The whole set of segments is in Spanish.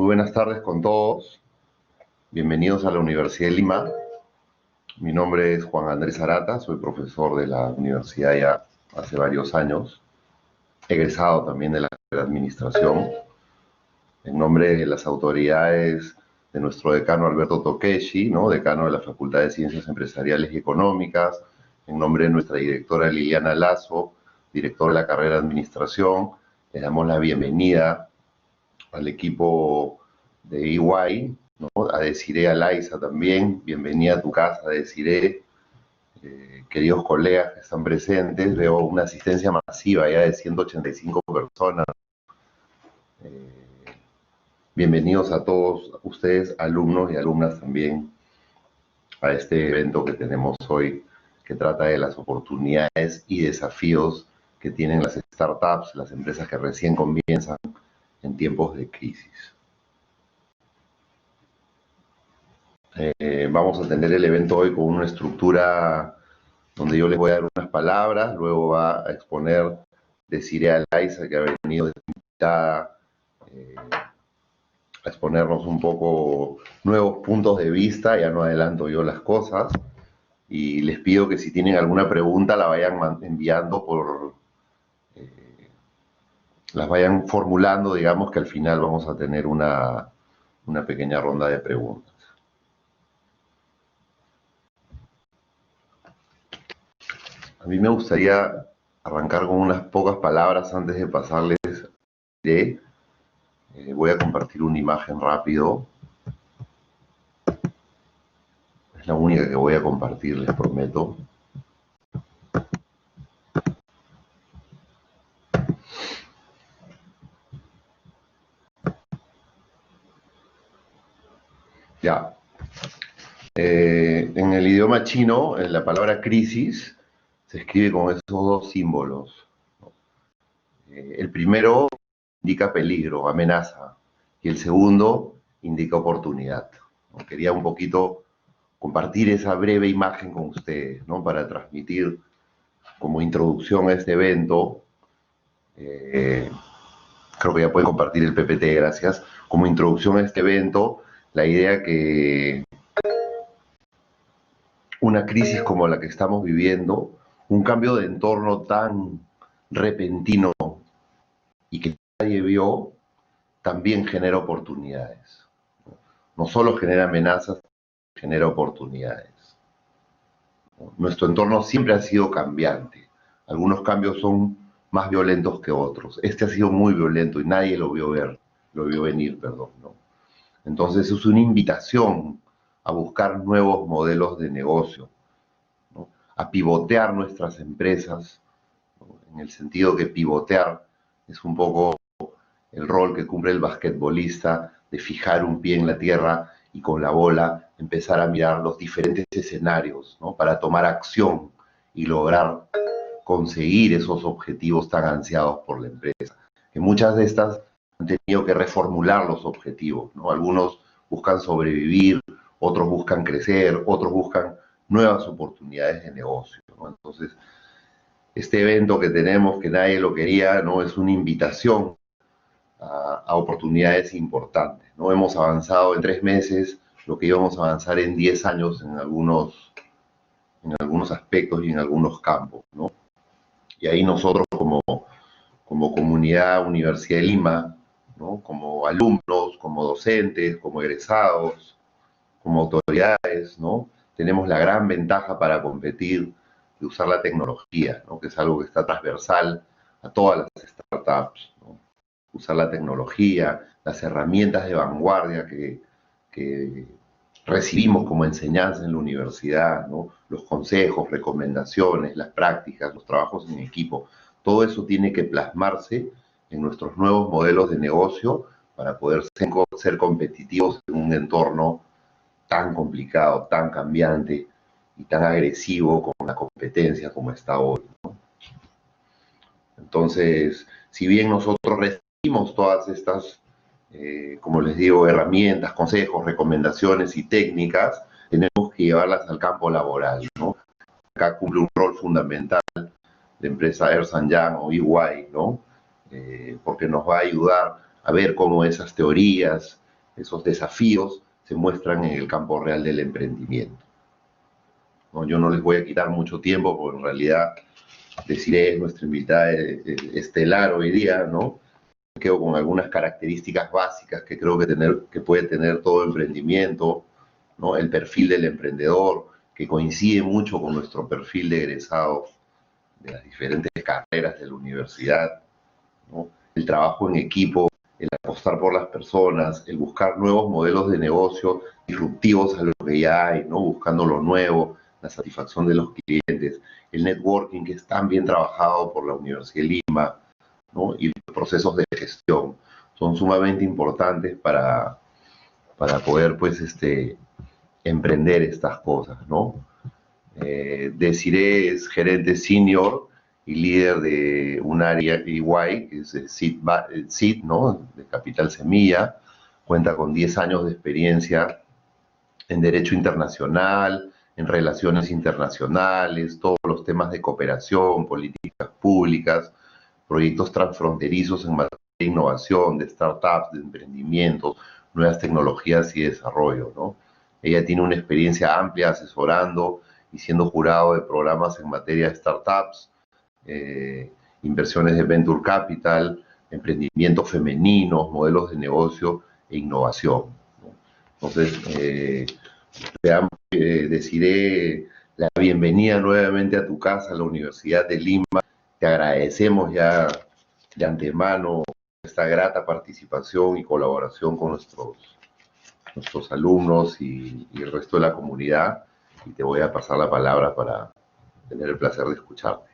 buenas tardes con todos. Bienvenidos a la Universidad de Lima. Mi nombre es Juan Andrés Arata, soy profesor de la universidad ya hace varios años, egresado también de la carrera de Administración. En nombre de las autoridades de nuestro decano Alberto Tokeshi, ¿no? Decano de la Facultad de Ciencias Empresariales y Económicas, en nombre de nuestra directora Liliana Lazo, directora de la carrera de Administración, les damos la bienvenida al equipo de EY, ¿no? A Desiree Alaiza también, bienvenida a tu casa, Desiree. Queridos colegas que están presentes, veo una asistencia masiva ya de 185 personas. Bienvenidos a todos ustedes, alumnos y alumnas también, a este evento que tenemos hoy, que trata de las oportunidades y desafíos que tienen las startups, las empresas que recién comienzan en tiempos de crisis. Vamos a tener el evento hoy con una estructura donde yo les voy a dar unas palabras, luego va a exponer Desiree Alaiza, que ha venido de invitada a exponernos un poco nuevos puntos de vista. Ya no adelanto yo las cosas, y les pido que si tienen alguna pregunta la vayan enviando las vayan formulando, digamos que al final vamos a tener una pequeña ronda de preguntas. A mí me gustaría arrancar con unas pocas palabras antes de pasarles de... voy a compartir una imagen rápido. Es la única que voy a compartir, les prometo. Ya. En el idioma chino, la palabra crisis se escribe con esos dos símbolos. El primero indica peligro, amenaza, y el segundo indica oportunidad. Quería un poquito compartir esa breve imagen con ustedes, ¿no? Para transmitir como introducción a este evento. Creo que ya pueden compartir el PPT, gracias. Como introducción a este evento, la idea que una crisis como la que estamos viviendo, un cambio de entorno tan repentino y que nadie vio, también genera oportunidades. No solo genera amenazas, genera oportunidades. Nuestro entorno siempre ha sido cambiante. Algunos cambios son más violentos que otros. Este ha sido muy violento y nadie lo vio venir, perdón, ¿no? Entonces es una invitación a buscar nuevos modelos de negocio, ¿no? A pivotear nuestras empresas, ¿no? En el sentido que pivotear es un poco el rol que cumple el basquetbolista de fijar un pie en la tierra y con la bola empezar a mirar los diferentes escenarios, ¿no? Para tomar acción y lograr conseguir esos objetivos tan ansiados por la empresa. Que muchas de estas han tenido que reformular los objetivos, ¿no? Algunos buscan sobrevivir, otros buscan crecer, otros buscan nuevas oportunidades de negocio, ¿no? Entonces, este evento que tenemos, que nadie lo quería, ¿no? Es una invitación a oportunidades importantes, ¿no? Hemos avanzado en 3 meses lo que íbamos a avanzar en 10 años en algunos aspectos y en algunos campos, ¿no? Y ahí nosotros como comunidad Universidad de Lima, ¿no? Como alumnos, como docentes, como egresados, como autoridades, ¿no? Tenemos la gran ventaja para competir de usar la tecnología, ¿no? Que es algo que está transversal a todas las startups, ¿no? Usar la tecnología, las herramientas de vanguardia que recibimos como enseñanza en la universidad, ¿no? Los consejos, recomendaciones, las prácticas, los trabajos en equipo, todo eso tiene que plasmarse en nuestros nuevos modelos de negocio para poder ser competitivos en un entorno tan complicado, tan cambiante y tan agresivo con la competencia como está hoy, ¿no? Entonces, si bien nosotros recibimos todas estas, como les digo, herramientas, consejos, recomendaciones y técnicas, tenemos que llevarlas al campo laboral, ¿no? Acá cumple un rol fundamental la empresa Ernst & Young o EY, ¿no? Porque nos va a ayudar a ver cómo esas teorías esos desafíos se muestran en el campo real del emprendimiento, ¿no? Yo no les voy a quitar mucho tiempo, porque en realidad Desiree es nuestra invitada estelar hoy día, ¿no? Me quedo con algunas características básicas que creo que puede tener todo emprendimiento, ¿no? El perfil del emprendedor, que coincide mucho con nuestro perfil de egresado de las diferentes carreras de la universidad, ¿no? El trabajo en equipo, el apostar por las personas, el buscar nuevos modelos de negocio disruptivos a lo que ya hay, ¿no? Buscando lo nuevo, la satisfacción de los clientes, el networking que es tan bien trabajado por la Universidad de Lima, ¿no? Y los procesos de gestión son sumamente importantes para poder, pues, emprender estas cosas, ¿no? Desiree es gerente senior y líder de un área EY, que es el SID, ¿no? De Capital Semilla. Cuenta con 10 años de experiencia en Derecho Internacional, en Relaciones Internacionales, todos los temas de cooperación, políticas públicas, proyectos transfronterizos en materia de innovación, de startups, de emprendimientos, nuevas tecnologías y desarrollo, ¿no? Ella tiene una experiencia amplia asesorando y siendo jurado de programas en materia de startups, inversiones de venture capital, emprendimientos femeninos, modelos de negocio e innovación, ¿no? Entonces, deciré la bienvenida nuevamente a tu casa, a la Universidad de Lima. Te agradecemos ya de antemano esta grata participación y colaboración con nuestros alumnos y el resto de la comunidad. Y te voy a pasar la palabra para tener el placer de escucharte.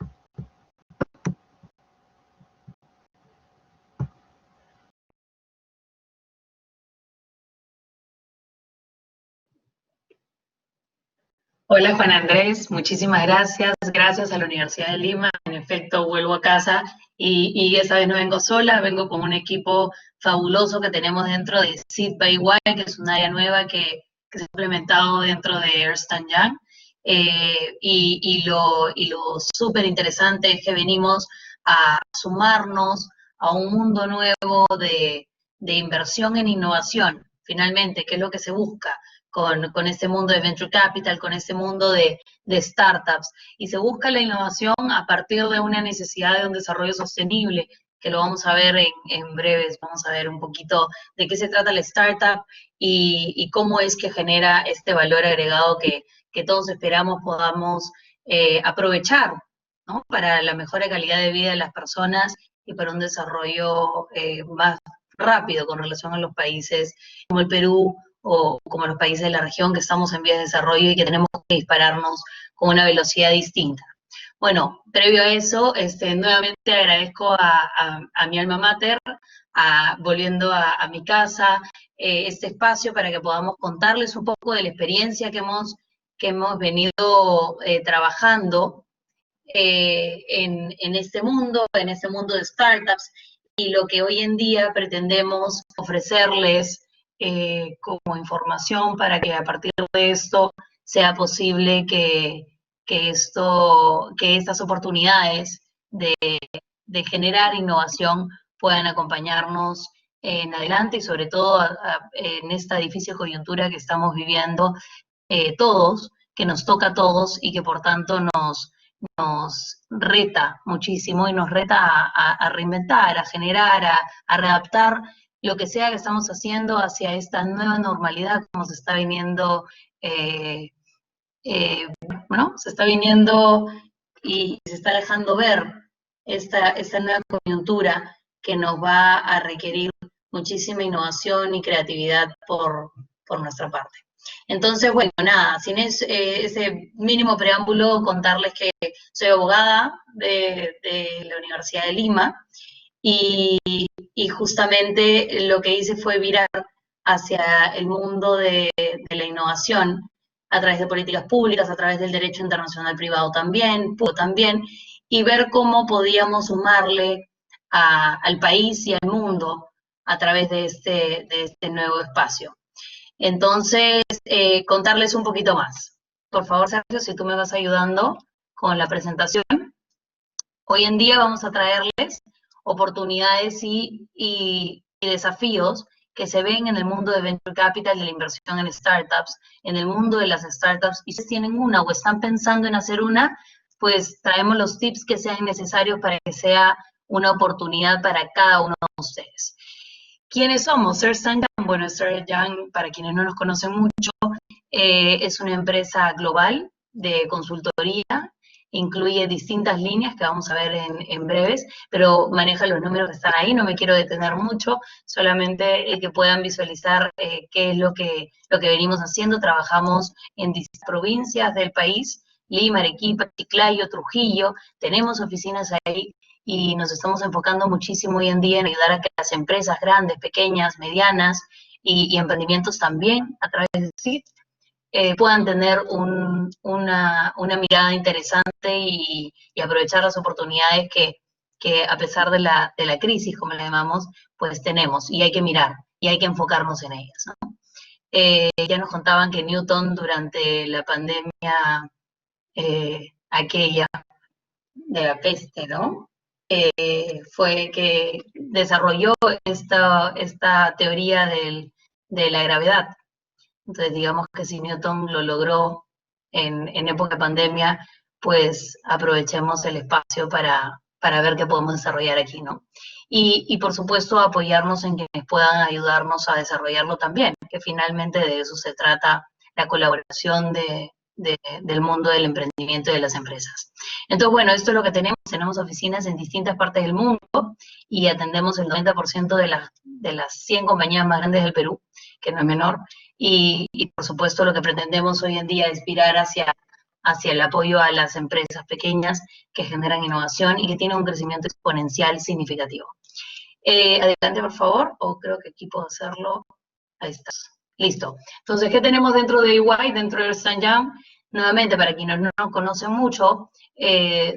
Hola Juan Andrés, muchísimas gracias. Gracias a la Universidad de Lima. En efecto, vuelvo a casa y esta vez no vengo sola, vengo con un equipo fabuloso que tenemos dentro de Seed by Y, que es un área nueva que se ha implementado dentro de Ernst Young. Lo súper interesante es que venimos a sumarnos a un mundo nuevo de inversión en innovación, finalmente, que es lo que se busca con este mundo de venture capital, con este mundo de startups. Y se busca la innovación a partir de una necesidad de un desarrollo sostenible, que lo vamos a ver en breves. Vamos a ver un poquito de qué se trata la startup y cómo es que genera este valor agregado que todos esperamos podamos aprovechar, ¿no? Para la mejor calidad de vida de las personas y para un desarrollo más rápido con relación a los países como el Perú o como los países de la región, que estamos en vías de desarrollo y que tenemos que dispararnos con una velocidad distinta. Bueno, previo a eso, nuevamente agradezco a mi alma mater, volviendo a mi casa, este espacio para que podamos contarles un poco de la experiencia que hemos venido trabajando en este mundo de startups, y lo que hoy en día pretendemos ofrecerles como información para que a partir de esto sea posible que estas oportunidades de generar innovación puedan acompañarnos en adelante y sobre todo en esta difícil coyuntura que estamos viviendo todos, que nos toca a todos y que por tanto nos reta muchísimo y nos reta a reinventar, a generar, a readaptar lo que sea que estamos haciendo hacia esta nueva normalidad como se está viniendo, bueno, se está viniendo y se está dejando ver esta nueva coyuntura que nos va a requerir muchísima innovación y creatividad por nuestra parte. Entonces, bueno, nada, sin ese mínimo preámbulo, contarles que soy abogada de la Universidad de Lima y justamente lo que hice fue virar hacia el mundo de la innovación a través de políticas públicas, a través del derecho internacional privado también, y ver cómo podíamos sumarle al país y al mundo a través de este nuevo espacio. Entonces, contarles un poquito más. Por favor, Sergio, si tú me vas ayudando con la presentación. Hoy en día vamos a traerles oportunidades y desafíos que se ven en el mundo de Venture Capital, de la inversión en startups, en el mundo de las startups, y si tienen una o están pensando en hacer una, pues traemos los tips que sean necesarios para que sea una oportunidad para cada uno de ustedes. ¿Quiénes somos? Ernst & Young. Bueno, Ernst & Young, para quienes no nos conocen mucho, es una empresa global de consultoría, incluye distintas líneas que vamos a ver en breves, pero maneja los números que están ahí, no me quiero detener mucho, solamente que puedan visualizar qué es lo que venimos haciendo. Trabajamos en distintas provincias del país, Lima, Arequipa, Chiclayo, Trujillo, tenemos oficinas ahí y nos estamos enfocando muchísimo hoy en día en ayudar a que las empresas grandes, pequeñas, medianas y emprendimientos también a través de CIT puedan tener una mirada interesante y aprovechar las oportunidades que a pesar de la crisis, como la llamamos, pues tenemos, y hay que mirar, y hay que enfocarnos en ellas, ¿no? Ya nos contaban que Newton durante la pandemia aquella de la peste, ¿no? Fue que desarrolló esta teoría de la gravedad. Entonces, digamos que si Newton lo logró en época de pandemia, pues aprovechemos el espacio para ver qué podemos desarrollar aquí, ¿no? Y por supuesto, apoyarnos en quienes puedan ayudarnos a desarrollarlo también, que finalmente de eso se trata la colaboración del mundo del emprendimiento y de las empresas. Entonces, bueno, esto es lo que tenemos oficinas en distintas partes del mundo y atendemos el 90% de las 100 compañías más grandes del Perú, que no es menor, y por supuesto lo que pretendemos hoy en día es virar hacia el apoyo a las empresas pequeñas que generan innovación y que tienen un crecimiento exponencial significativo. Adelante, por favor, o creo que aquí puedo hacerlo. Ahí está. Listo. Entonces, ¿qué tenemos dentro de EY, dentro de Ernst & Young? Nuevamente, para quienes no nos conocen mucho,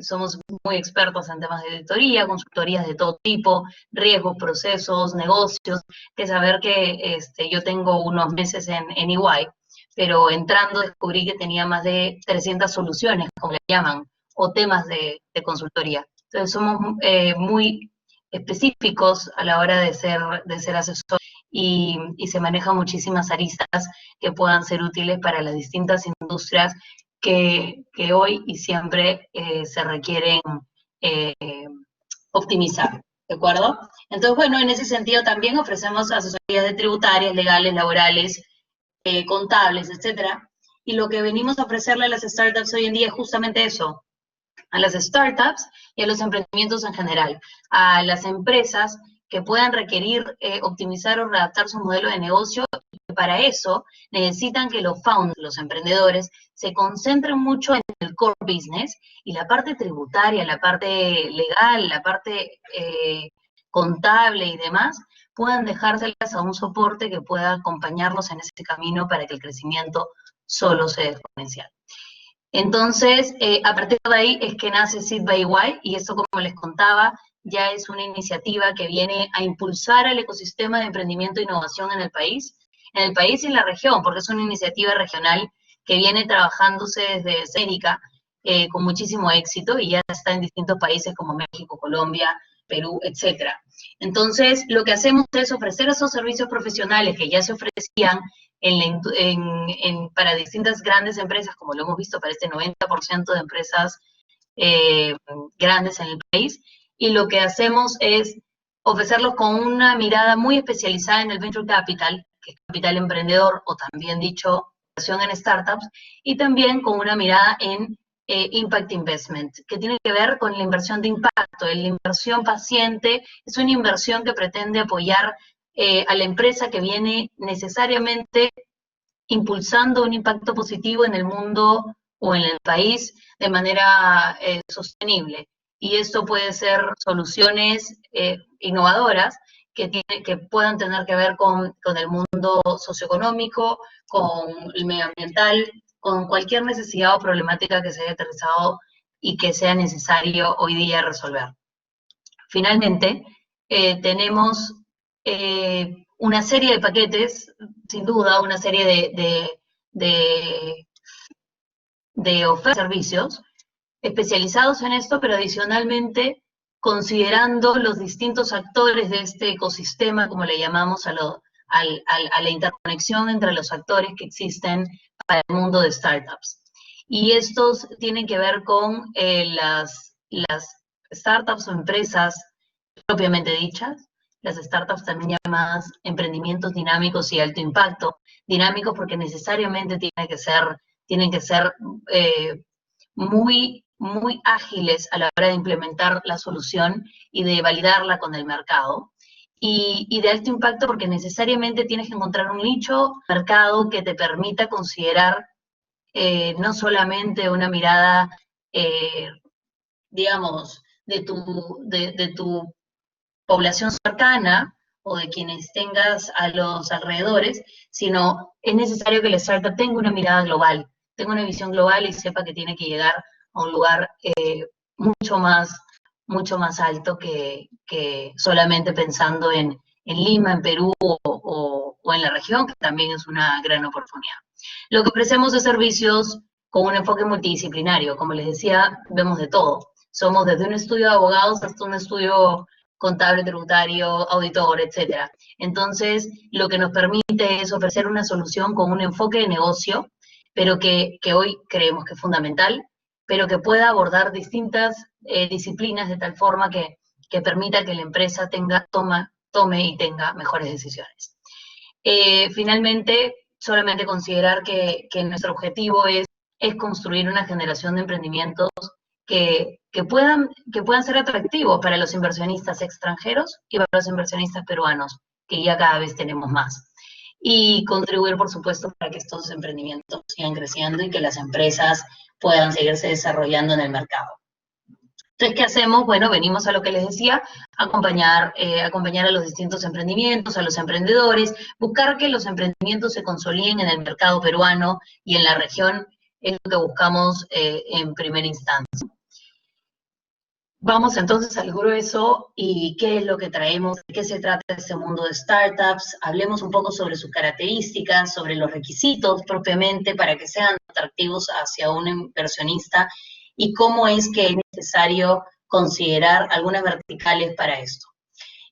somos muy expertos en temas de auditoría, consultorías de todo tipo, riesgos, procesos, negocios, que saber que yo tengo unos meses en EY, pero entrando descubrí que tenía más de 300 soluciones, como le llaman, o temas de consultoría. Entonces somos muy específicos a la hora de ser asesores y se manejan muchísimas aristas que puedan ser útiles para las distintas industrias que hoy y siempre se requieren optimizar, ¿de acuerdo? Entonces, bueno, en ese sentido también ofrecemos asesorías de tributarias, legales, laborales, contables, etcétera. Y lo que venimos a ofrecerle a las startups hoy en día es justamente eso, a las startups y a los emprendimientos en general, a las empresas que puedan requerir optimizar o readaptar su modelo de negocio, y para eso necesitan que los founders, los emprendedores, se concentren mucho en el core business y la parte tributaria, la parte legal, la parte contable y demás, puedan dejárselas a un soporte que pueda acompañarlos en ese camino para que el crecimiento solo sea exponencial. Entonces, a partir de ahí es que nace Seed by EY, y esto, como les contaba, ya es una iniciativa que viene a impulsar el ecosistema de emprendimiento e innovación en el país y en la región, porque es una iniciativa regional que viene trabajándose desde América con muchísimo éxito y ya está en distintos países como México, Colombia, Perú, etcétera. Entonces, lo que hacemos es ofrecer esos servicios profesionales que ya se ofrecían para distintas grandes empresas, como lo hemos visto para este 90% de empresas grandes en el país, y lo que hacemos es ofrecerlos con una mirada muy especializada en el Venture Capital, que es capital emprendedor, o también dicho, inversión en startups, y también con una mirada en Impact Investment, que tiene que ver con la inversión de impacto. La inversión paciente es una inversión que pretende apoyar a la empresa que viene necesariamente impulsando un impacto positivo en el mundo o en el país de manera sostenible. Y esto puede ser soluciones innovadoras que puedan tener que ver con el mundo socioeconómico, con el medioambiental, con cualquier necesidad o problemática que se haya aterrizado y que sea necesario hoy día resolver. Finalmente, tenemos una serie de paquetes, sin duda, una serie de ofertas de servicios especializados en esto, pero adicionalmente considerando los distintos actores de este ecosistema, como le llamamos a a la interconexión entre los actores que existen para el mundo de startups. Y estos tienen que ver con las startups o empresas propiamente dichas, las startups también llamadas emprendimientos dinámicos y alto impacto. Dinámicos porque necesariamente tienen que ser muy ágiles a la hora de implementar la solución y de validarla con el mercado. Y de alto impacto porque necesariamente tienes que encontrar un nicho mercado que te permita considerar no solamente una mirada, digamos, de tu población cercana o de quienes tengas a los alrededores, sino es necesario que la startup tenga una mirada global, tenga una visión global y sepa que tiene que llegar a un lugar mucho más alto que solamente pensando en Lima, en Perú o en la región, que también es una gran oportunidad. Lo que ofrecemos es servicios con un enfoque multidisciplinario. Como les decía, vemos de todo. Somos desde un estudio de abogados hasta un estudio contable, tributario, auditor, etcétera. Entonces, lo que nos permite es ofrecer una solución con un enfoque de negocio, pero que hoy creemos que es fundamental, pero que pueda abordar distintas disciplinas de tal forma que permita que la empresa tome y tenga mejores decisiones. Finalmente, solamente considerar que nuestro objetivo es construir una generación de emprendimientos que puedan ser atractivos para los inversionistas extranjeros y para los inversionistas peruanos, que ya cada vez tenemos más. Y contribuir, por supuesto, para que estos emprendimientos sigan creciendo y que las empresas puedan seguirse desarrollando en el mercado. Entonces, ¿qué hacemos? Bueno, venimos a lo que les decía, acompañar a los distintos emprendimientos, a los emprendedores, buscar que los emprendimientos se consoliden en el mercado peruano y en la región, es lo que buscamos en primera instancia. Vamos entonces al grueso y qué es lo que traemos, de qué se trata este mundo de startups, hablemos un poco sobre sus características, sobre los requisitos propiamente para que sean atractivos hacia un inversionista y cómo es que es necesario considerar algunas verticales para esto.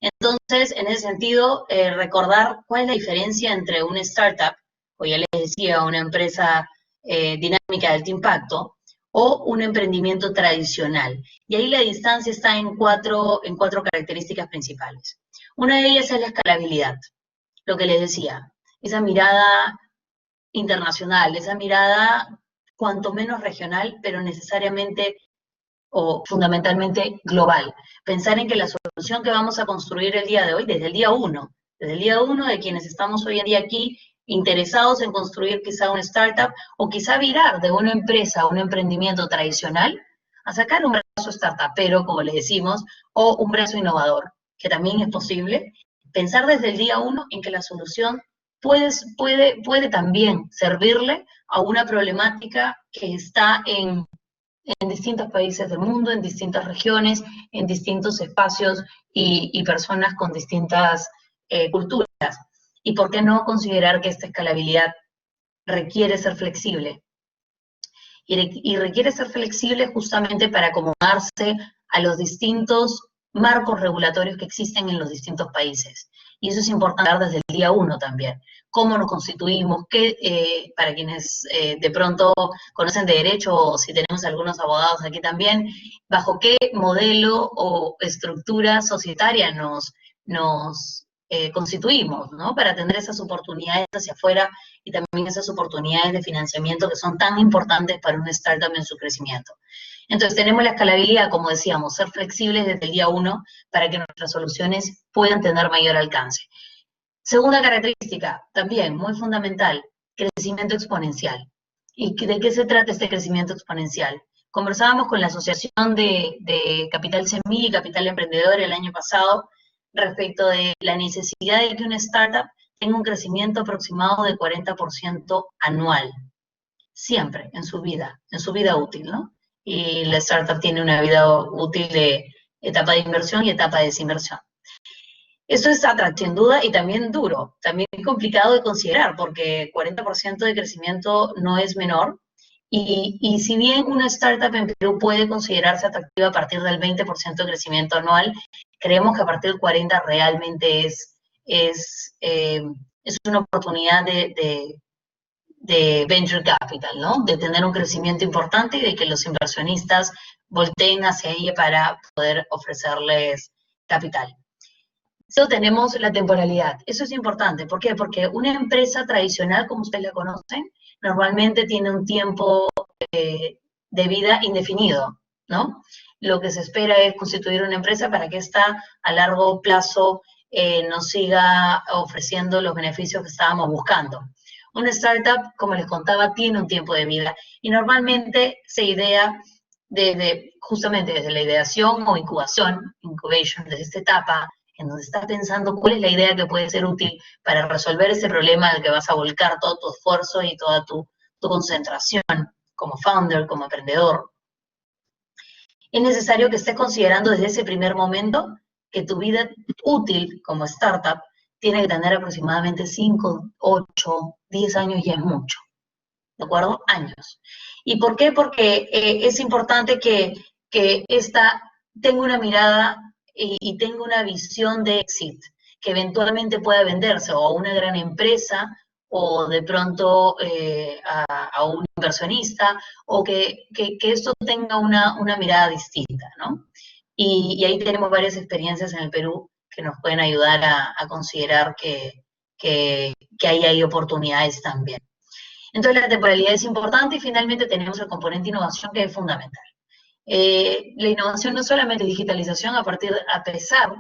Entonces, en ese sentido, recordar cuál es la diferencia entre una startup, o ya les decía, una empresa dinámica de alto impacto, o un emprendimiento tradicional. Y ahí la distancia está en cuatro características principales. Una de ellas es la escalabilidad, lo que les decía, esa mirada internacional, esa mirada cuanto menos regional, pero necesariamente o fundamentalmente global. Pensar en que la solución que vamos a construir el día de hoy, desde el día uno de quienes estamos hoy en día aquí, interesados en construir quizá una startup o quizá virar de una empresa a un emprendimiento tradicional a sacar un brazo startupero, como le decimos, o un brazo innovador, que también es posible. Pensar desde el día uno en que la solución puede también servirle a una problemática que está en distintos países del mundo, en distintas regiones, en distintos espacios y personas con distintas culturas. ¿Y por qué no considerar que esta escalabilidad requiere ser flexible? Y requiere ser flexible justamente para acomodarse a los distintos marcos regulatorios que existen en los distintos países. Y eso es importante desde el día uno también. Cómo nos constituimos, para quienes de pronto conocen de derecho, o si tenemos algunos abogados aquí también, bajo qué modelo o estructura societaria nos constituimos, ¿no? Para tener esas oportunidades hacia afuera y también esas oportunidades de financiamiento que son tan importantes para una startup en su crecimiento. Entonces tenemos la escalabilidad, como decíamos, ser flexibles desde el día uno para que nuestras soluciones puedan tener mayor alcance. Segunda característica, también muy fundamental, crecimiento exponencial. ¿Y de qué se trata este crecimiento exponencial? Conversábamos con la Asociación de Capital Semilla y Capital Emprendedor el año pasado respecto de la necesidad de que una startup tenga un crecimiento aproximado de 40% anual, siempre en su vida útil, ¿no? Y la startup tiene una vida útil de etapa de inversión y etapa de desinversión. Eso es atractivo, sin duda, y también duro, también complicado de considerar, porque 40% de crecimiento no es menor, y si bien una startup en Perú puede considerarse atractiva a partir del 20% de crecimiento anual, creemos que a partir del 40% realmente es es una oportunidad de venture capital, ¿no? De tener un crecimiento importante y de que los inversionistas volteen hacia ella para poder ofrecerles capital. Eso tenemos la temporalidad. Eso es importante. ¿Por qué? Porque una empresa tradicional, como ustedes la conocen, normalmente tiene un tiempo de vida indefinido, ¿no? Lo que se espera es constituir una empresa para que ésta a largo plazo nos siga ofreciendo los beneficios que estábamos buscando. Una startup, como les contaba, tiene un tiempo de vida y normalmente se idea justamente desde la ideación o incubation, desde esta etapa, en donde estás pensando cuál es la idea que puede ser útil para resolver ese problema al que vas a volcar todo tu esfuerzo y toda tu concentración como founder, como emprendedor. Es necesario que estés considerando desde ese primer momento que tu vida útil como startup tiene que tener aproximadamente 5, 8, 10 años, ya es mucho, ¿de acuerdo? Años. ¿Y por qué? Porque es importante que esta tenga una mirada y tenga una visión de exit, que eventualmente pueda venderse o a una gran empresa o de pronto a un inversionista, o que esto tenga una mirada distinta, ¿no? Y ahí tenemos varias experiencias en el Perú que nos pueden ayudar a considerar que ahí hay oportunidades también. Entonces la temporalidad es importante y finalmente tenemos el componente innovación, que es fundamental. La innovación no es solamente digitalización, a pesar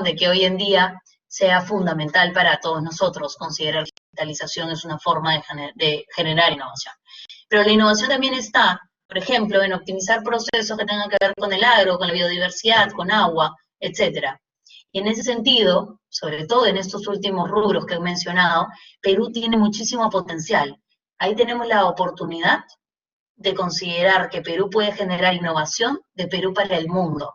de que hoy en día sea fundamental para todos nosotros considerar que la digitalización es una forma de generar innovación. Pero la innovación también está, por ejemplo, en optimizar procesos que tengan que ver con el agro, con la biodiversidad, con agua, etcétera. Y en ese sentido, sobre todo en estos últimos rubros que he mencionado, Perú tiene muchísimo potencial. Ahí tenemos la oportunidad de considerar que Perú puede generar innovación de Perú para el mundo.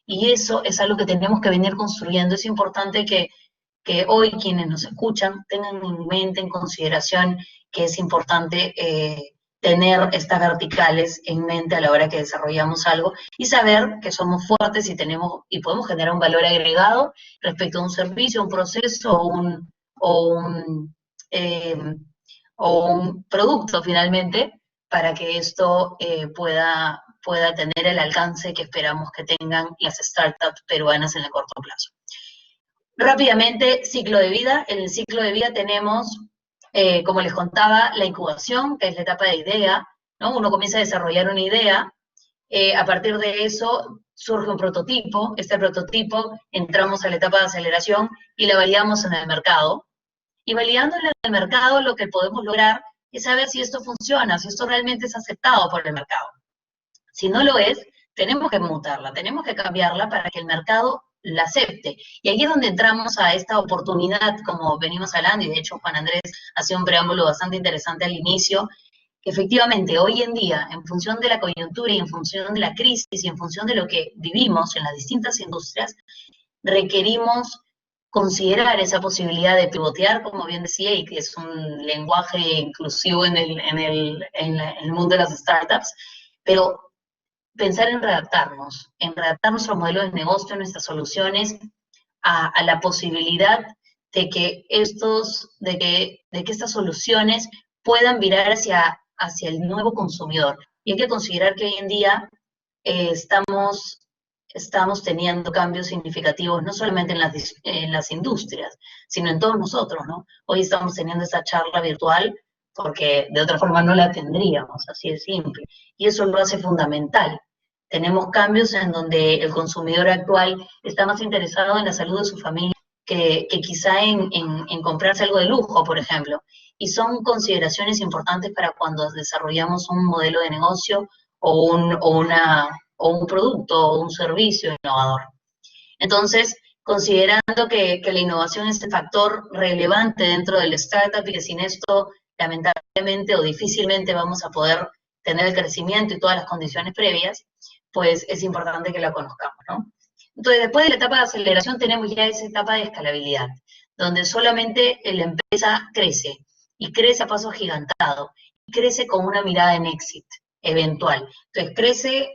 Y eso es algo que tenemos que venir construyendo. Es importante que hoy quienes nos escuchan tengan en mente, en consideración, que es importante tener estas verticales en mente a la hora que desarrollamos algo y saber que somos fuertes y podemos generar un valor agregado respecto a un servicio, un proceso o un producto finalmente, para que esto pueda tener el alcance que esperamos que tengan las startups peruanas en el corto plazo. Rápidamente, ciclo de vida. En el ciclo de vida tenemos, como les contaba, la incubación, que es la etapa de idea, ¿no? Uno comienza a desarrollar una idea, a partir de eso surge un prototipo, este prototipo entramos a la etapa de aceleración y la validamos en el mercado. Y validándola en el mercado, lo que podemos lograr es saber si esto funciona, si esto realmente es aceptado por el mercado. Si no lo es, tenemos que mutarla, tenemos que cambiarla para que el mercado la acepte. Y ahí es donde entramos a esta oportunidad, como venimos hablando, y de hecho Juan Andrés hacía un preámbulo bastante interesante al inicio, que efectivamente hoy en día, en función de la coyuntura y en función de la crisis y en función de lo que vivimos en las distintas industrias, requerimos considerar esa posibilidad de pivotear, como bien decía, y que es un lenguaje inclusivo en el mundo de las startups, pero pensar en redactar nuestro modelo de negocio, nuestras soluciones, a la posibilidad de que estas soluciones puedan virar hacia el nuevo consumidor. Y hay que considerar que hoy en día estamos teniendo cambios significativos, no solamente en las industrias, sino en todos nosotros, ¿no? Hoy estamos teniendo esta charla virtual porque de otra forma no la tendríamos, así de simple. Y eso lo hace fundamental. Tenemos cambios en donde el consumidor actual está más interesado en la salud de su familia que quizá en comprarse algo de lujo, por ejemplo. Y son consideraciones importantes para cuando desarrollamos un modelo de negocio o un producto o un servicio innovador. Entonces, considerando que la innovación es el factor relevante dentro del startup y que sin esto, lamentablemente o difícilmente vamos a poder tener el crecimiento y todas las condiciones previas, pues es importante que la conozcamos, ¿no? Entonces, después de la etapa de aceleración tenemos ya esa etapa de escalabilidad, donde solamente la empresa crece, y crece a paso agigantado, y crece con una mirada en exit eventual. Entonces, crece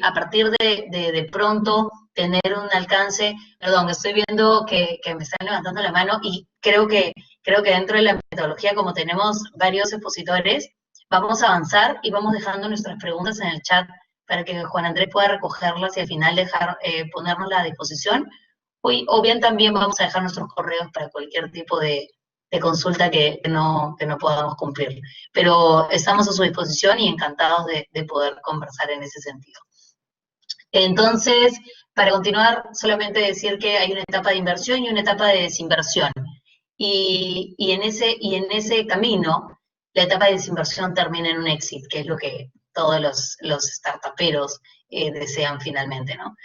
a partir de pronto tener un alcance, perdón, estoy viendo que me están levantando la mano y creo que dentro de la metodología, como tenemos varios expositores, vamos a avanzar y vamos dejando nuestras preguntas en el chat para que Juan Andrés pueda recogerlas y al final dejar, ponernos a disposición. O bien también vamos a dejar nuestros correos para cualquier tipo de consulta que no podamos cumplir. Pero estamos a su disposición y encantados de poder conversar en ese sentido. Entonces, para continuar, solamente decir que hay una etapa de inversión y una etapa de desinversión. Y en ese camino, la etapa de desinversión termina en un exit, que es lo que todos los startuperos desean finalmente, ¿no?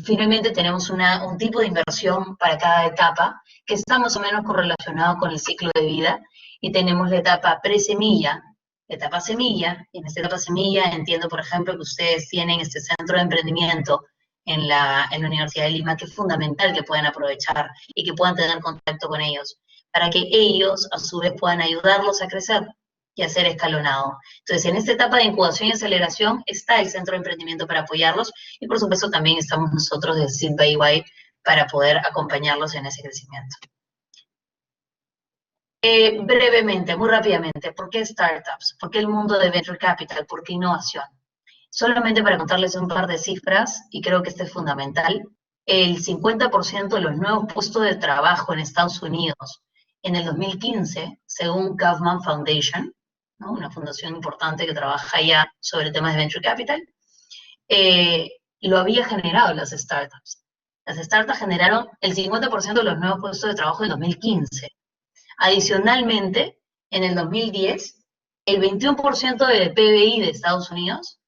Finalmente tenemos un tipo de inversión para cada etapa, que está más o menos correlacionado con el ciclo de vida, y tenemos la etapa pre-semilla, etapa semilla, y en esta etapa semilla entiendo, por ejemplo, que ustedes tienen este centro de emprendimiento en la Universidad de Lima, que es fundamental que puedan aprovechar y que puedan tener contacto con ellos, para que ellos, a su vez, puedan ayudarlos a crecer y a ser escalonado. Entonces, en esta etapa de incubación y aceleración está el centro de emprendimiento para apoyarlos, y por supuesto también estamos nosotros de Seed by EY para poder acompañarlos en ese crecimiento. Brevemente, muy rápidamente, ¿por qué startups? ¿Por qué el mundo de venture capital? ¿Por qué innovación? Solamente para contarles un par de cifras, y creo que este es fundamental, el 50% de los nuevos puestos de trabajo en Estados Unidos en el 2015, según Kaufman Foundation, ¿no? Una fundación importante que trabaja ya sobre temas de venture capital, lo había generado las startups. Las startups generaron el 50% de los nuevos puestos de trabajo en 2015. Adicionalmente, en el 2010, el 21% del PBI de Estados Unidos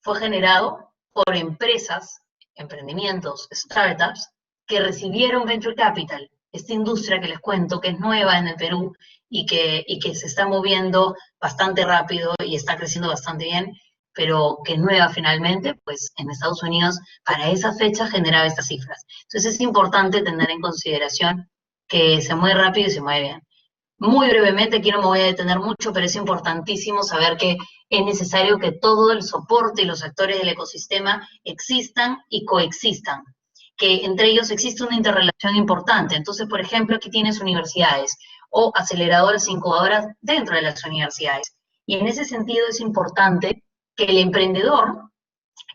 fue generado por empresas, emprendimientos, startups, que recibieron venture capital, esta industria que les cuento, que es nueva en el Perú y que se está moviendo bastante rápido y está creciendo bastante bien, pero que es nueva finalmente, pues en Estados Unidos para esa fecha generaba estas cifras. Entonces es importante tener en consideración que se mueve rápido y se mueve bien. Muy brevemente, aquí no me voy a detener mucho, pero es importantísimo saber que es necesario que todo el soporte y los actores del ecosistema existan y coexistan, que entre ellos existe una interrelación importante. Entonces, por ejemplo, aquí tienes universidades o aceleradores e incubadoras dentro de las universidades. Y en ese sentido es importante que el emprendedor,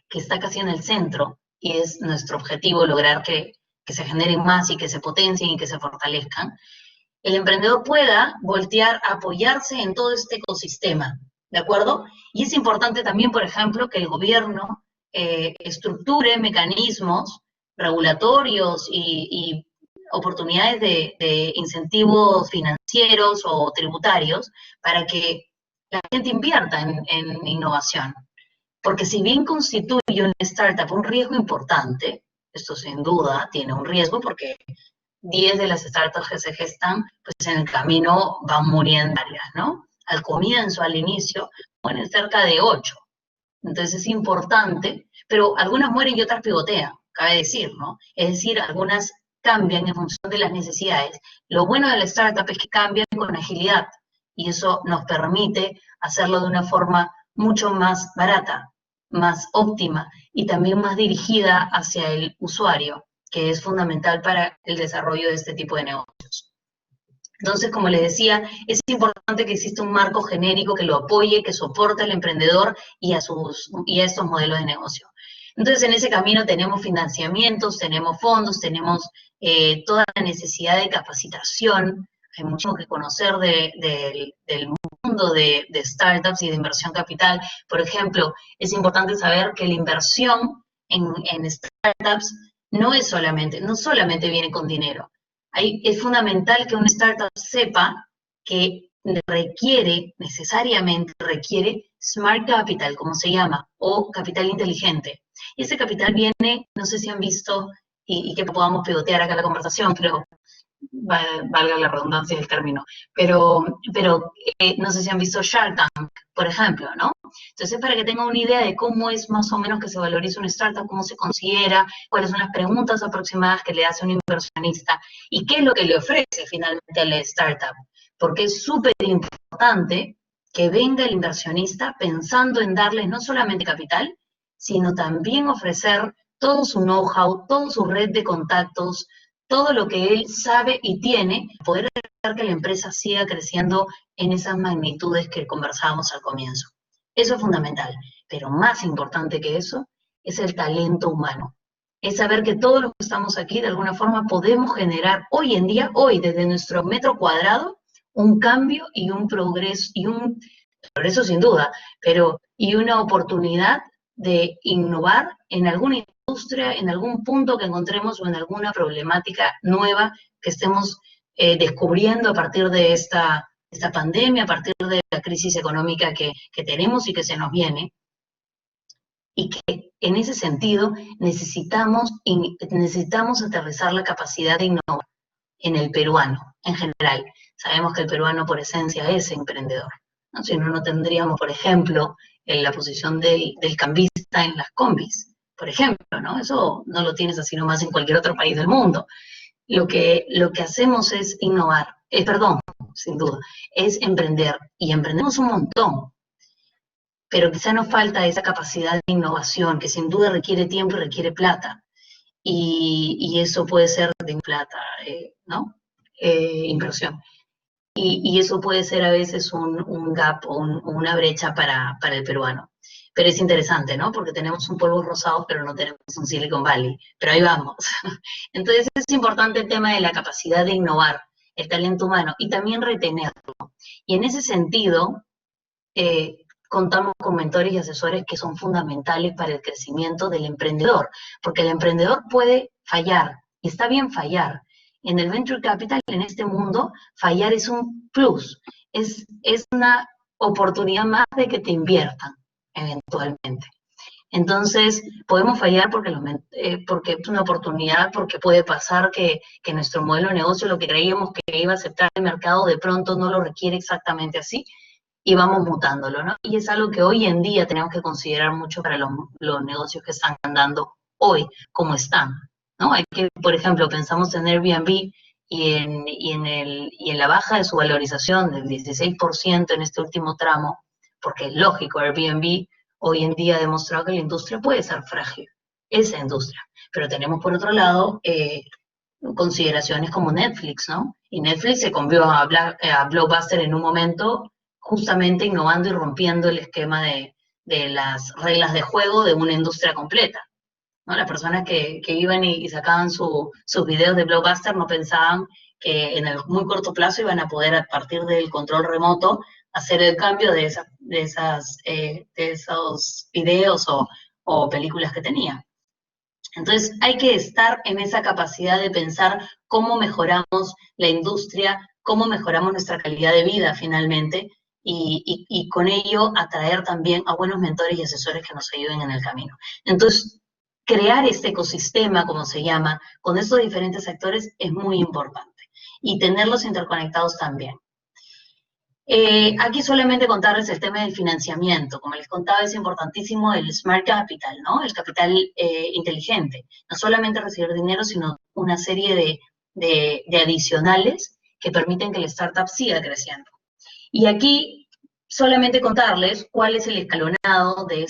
que está casi en el centro, y es nuestro objetivo lograr que se generen más y que se potencien y que se fortalezcan, el emprendedor pueda voltear a apoyarse en todo este ecosistema, ¿de acuerdo? Y es importante también, por ejemplo, que el gobierno estructure mecanismos regulatorios y oportunidades de incentivos financieros o tributarios para que la gente invierta en innovación. Porque si bien constituye una startup un riesgo importante, esto sin duda tiene un riesgo porque 10 de las startups que se gestan, pues en el camino van muriendo varias, ¿no? Al comienzo, al inicio, mueren cerca de 8. Entonces es importante, pero algunas mueren y otras pivotean, cabe decir, ¿no? Es decir, algunas cambian en función de las necesidades. Lo bueno de la startup es que cambian con agilidad y eso nos permite hacerlo de una forma mucho más barata, más óptima y también más dirigida hacia el usuario, que es fundamental para el desarrollo de este tipo de negocios. Entonces, como les decía, es importante que exista un marco genérico que lo apoye, que soporte al emprendedor y a estos modelos de negocio. Entonces, en ese camino tenemos financiamientos, tenemos fondos, tenemos toda la necesidad de capacitación. Hay mucho que conocer del mundo de startups y de inversión capital. Por ejemplo, es importante saber que la inversión en startups no solamente viene con dinero. Es fundamental que una startup sepa que necesariamente requiere smart capital, como se llama, o capital inteligente. Y ese capital viene, no sé si han visto, y que podamos pivotear acá la conversación, pero valga la redundancia del término, pero no sé si han visto Shark Tank, por ejemplo, ¿no? Entonces, para que tengan una idea de cómo es más o menos que se valoriza una startup, cómo se considera, cuáles son las preguntas aproximadas que le hace un inversionista y qué es lo que le ofrece finalmente a la startup. Porque es súper importante que venga el inversionista pensando en darles no solamente capital, sino también ofrecer todo su know-how, toda su red de contactos, todo lo que él sabe y tiene, poder hacer que la empresa siga creciendo en esas magnitudes que conversábamos al comienzo. Eso es fundamental, pero más importante que eso es el talento humano. Es saber que todos los que estamos aquí, de alguna forma, podemos generar hoy en día, hoy, desde nuestro metro cuadrado, un cambio y un progreso sin duda, pero y una oportunidad de innovar en alguna industria, en algún punto que encontremos o en alguna problemática nueva que estemos descubriendo a partir de esta pandemia, a partir de la crisis económica que tenemos y que se nos viene. Y que en ese sentido necesitamos aterrizar la capacidad de innovar en el peruano en general. Sabemos que el peruano por esencia es emprendedor, ¿no? Si no, no tendríamos, por ejemplo, la posición del cambista en las combis, por ejemplo, ¿no? Eso no lo tienes así nomás en cualquier otro país del mundo. Lo que hacemos es innovar, sin duda, es emprender, y emprendemos un montón, pero quizá nos falta esa capacidad de innovación, que sin duda requiere tiempo y requiere plata, y eso puede ser de plata, ¿no? Inversión. Y eso puede ser a veces un gap o una brecha para el peruano. Pero es interesante, ¿no? Porque tenemos un polvo rosado, pero no tenemos un Silicon Valley. Pero ahí vamos. Entonces es importante el tema de la capacidad de innovar, el talento humano, y también retenerlo. Y en ese sentido, contamos con mentores y asesores que son fundamentales para el crecimiento del emprendedor, porque el emprendedor puede fallar, y está bien fallar. En el Venture Capital, en este mundo, fallar es un plus, es una oportunidad más de que te inviertan, eventualmente. Entonces, podemos fallar porque es una oportunidad, porque puede pasar que nuestro modelo de negocio, lo que creíamos que iba a aceptar el mercado, de pronto no lo requiere exactamente así, y vamos mutándolo, ¿no? Y es algo que hoy en día tenemos que considerar mucho para los negocios que están andando hoy, como están, ¿no? Hay que, por ejemplo, pensamos en Airbnb y en la baja de su valorización del 16% en este último tramo, porque es lógico, Airbnb hoy en día ha demostrado que la industria puede ser frágil, esa industria, pero tenemos por otro lado consideraciones como Netflix, ¿no? Y Netflix se convirtió a Blockbuster en un momento, justamente innovando y rompiendo el esquema de las reglas de juego de una industria completa, ¿no? Las personas que iban y sacaban sus videos de Blockbuster no pensaban que en el muy corto plazo iban a poder, a partir del control remoto, hacer el cambio de esos videos o películas que tenían. Entonces hay que estar en esa capacidad de pensar cómo mejoramos la industria, cómo mejoramos nuestra calidad de vida finalmente, y con ello atraer también a buenos mentores y asesores que nos ayuden en el camino. Entonces, crear este ecosistema, como se llama, con estos diferentes sectores es muy importante, y tenerlos interconectados también. Aquí solamente contarles el tema del financiamiento. Como les contaba, es importantísimo el Smart Capital, ¿no? El capital inteligente. No solamente recibir dinero, sino una serie de adicionales que permiten que la startup siga creciendo. Y aquí solamente contarles cuál es el escalonado de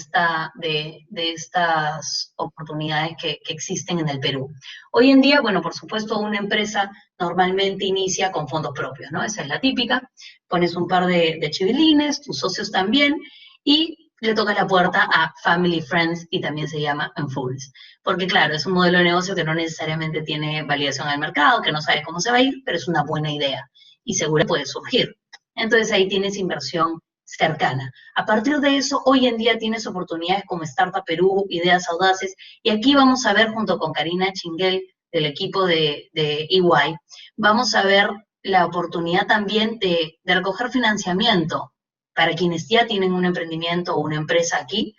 estas oportunidades que existen en el Perú. Hoy en día, bueno, por supuesto, una empresa normalmente inicia con fondos propios, ¿no? Esa es la típica. Pones un par de chivilines, tus socios también, y le tocas la puerta a Family Friends, y también se llama Fools. Porque claro, es un modelo de negocio que no necesariamente tiene validación al mercado, que no sabe cómo se va a ir, pero es una buena idea y seguro puede surgir. Entonces ahí tienes inversión cercana. A partir de eso, hoy en día tienes oportunidades como Startup Perú, Ideas Audaces, y aquí vamos a ver, junto con Karina Chinguel, del equipo de EY, vamos a ver la oportunidad también de recoger financiamiento para quienes ya tienen un emprendimiento o una empresa aquí.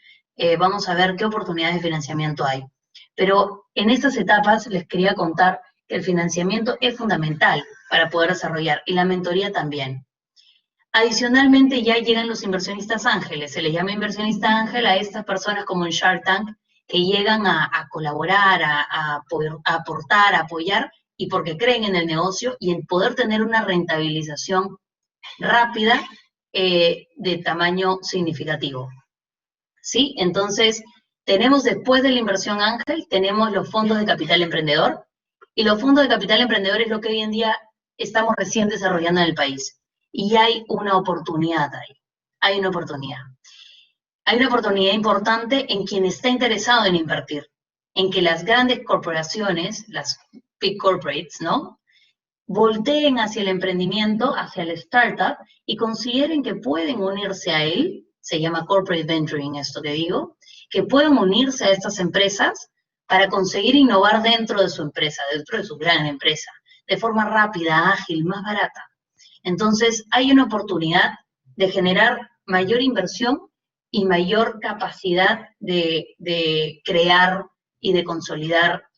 Vamos a ver qué oportunidades de financiamiento hay. Pero en estas etapas les quería contar que el financiamiento es fundamental para poder desarrollar, y la mentoría también. Adicionalmente, ya llegan los inversionistas ángeles. Se les llama inversionista ángel a estas personas, como en Shark Tank, que llegan a colaborar, a aportar, a apoyar, y porque creen en el negocio y en poder tener una rentabilización rápida de tamaño significativo. ¿Sí? Entonces, Tenemos después de la inversión ángel, tenemos los fondos de capital emprendedor, y los fondos de capital emprendedor es lo que hoy en día estamos recién desarrollando en el país. Y hay una oportunidad ahí, hay una oportunidad. Hay una oportunidad importante en quien está interesado en invertir, en que las grandes corporaciones, las big corporates, ¿no?, volteen hacia el emprendimiento, hacia el startup, y consideren que pueden unirse a él, se llama corporate venturing esto que digo, que pueden unirse a estas empresas para conseguir innovar dentro de su empresa, dentro de su gran empresa, de forma rápida, ágil, más barata. Entonces, hay una oportunidad de generar mayor inversión y mayor capacidad de crear y de consolidar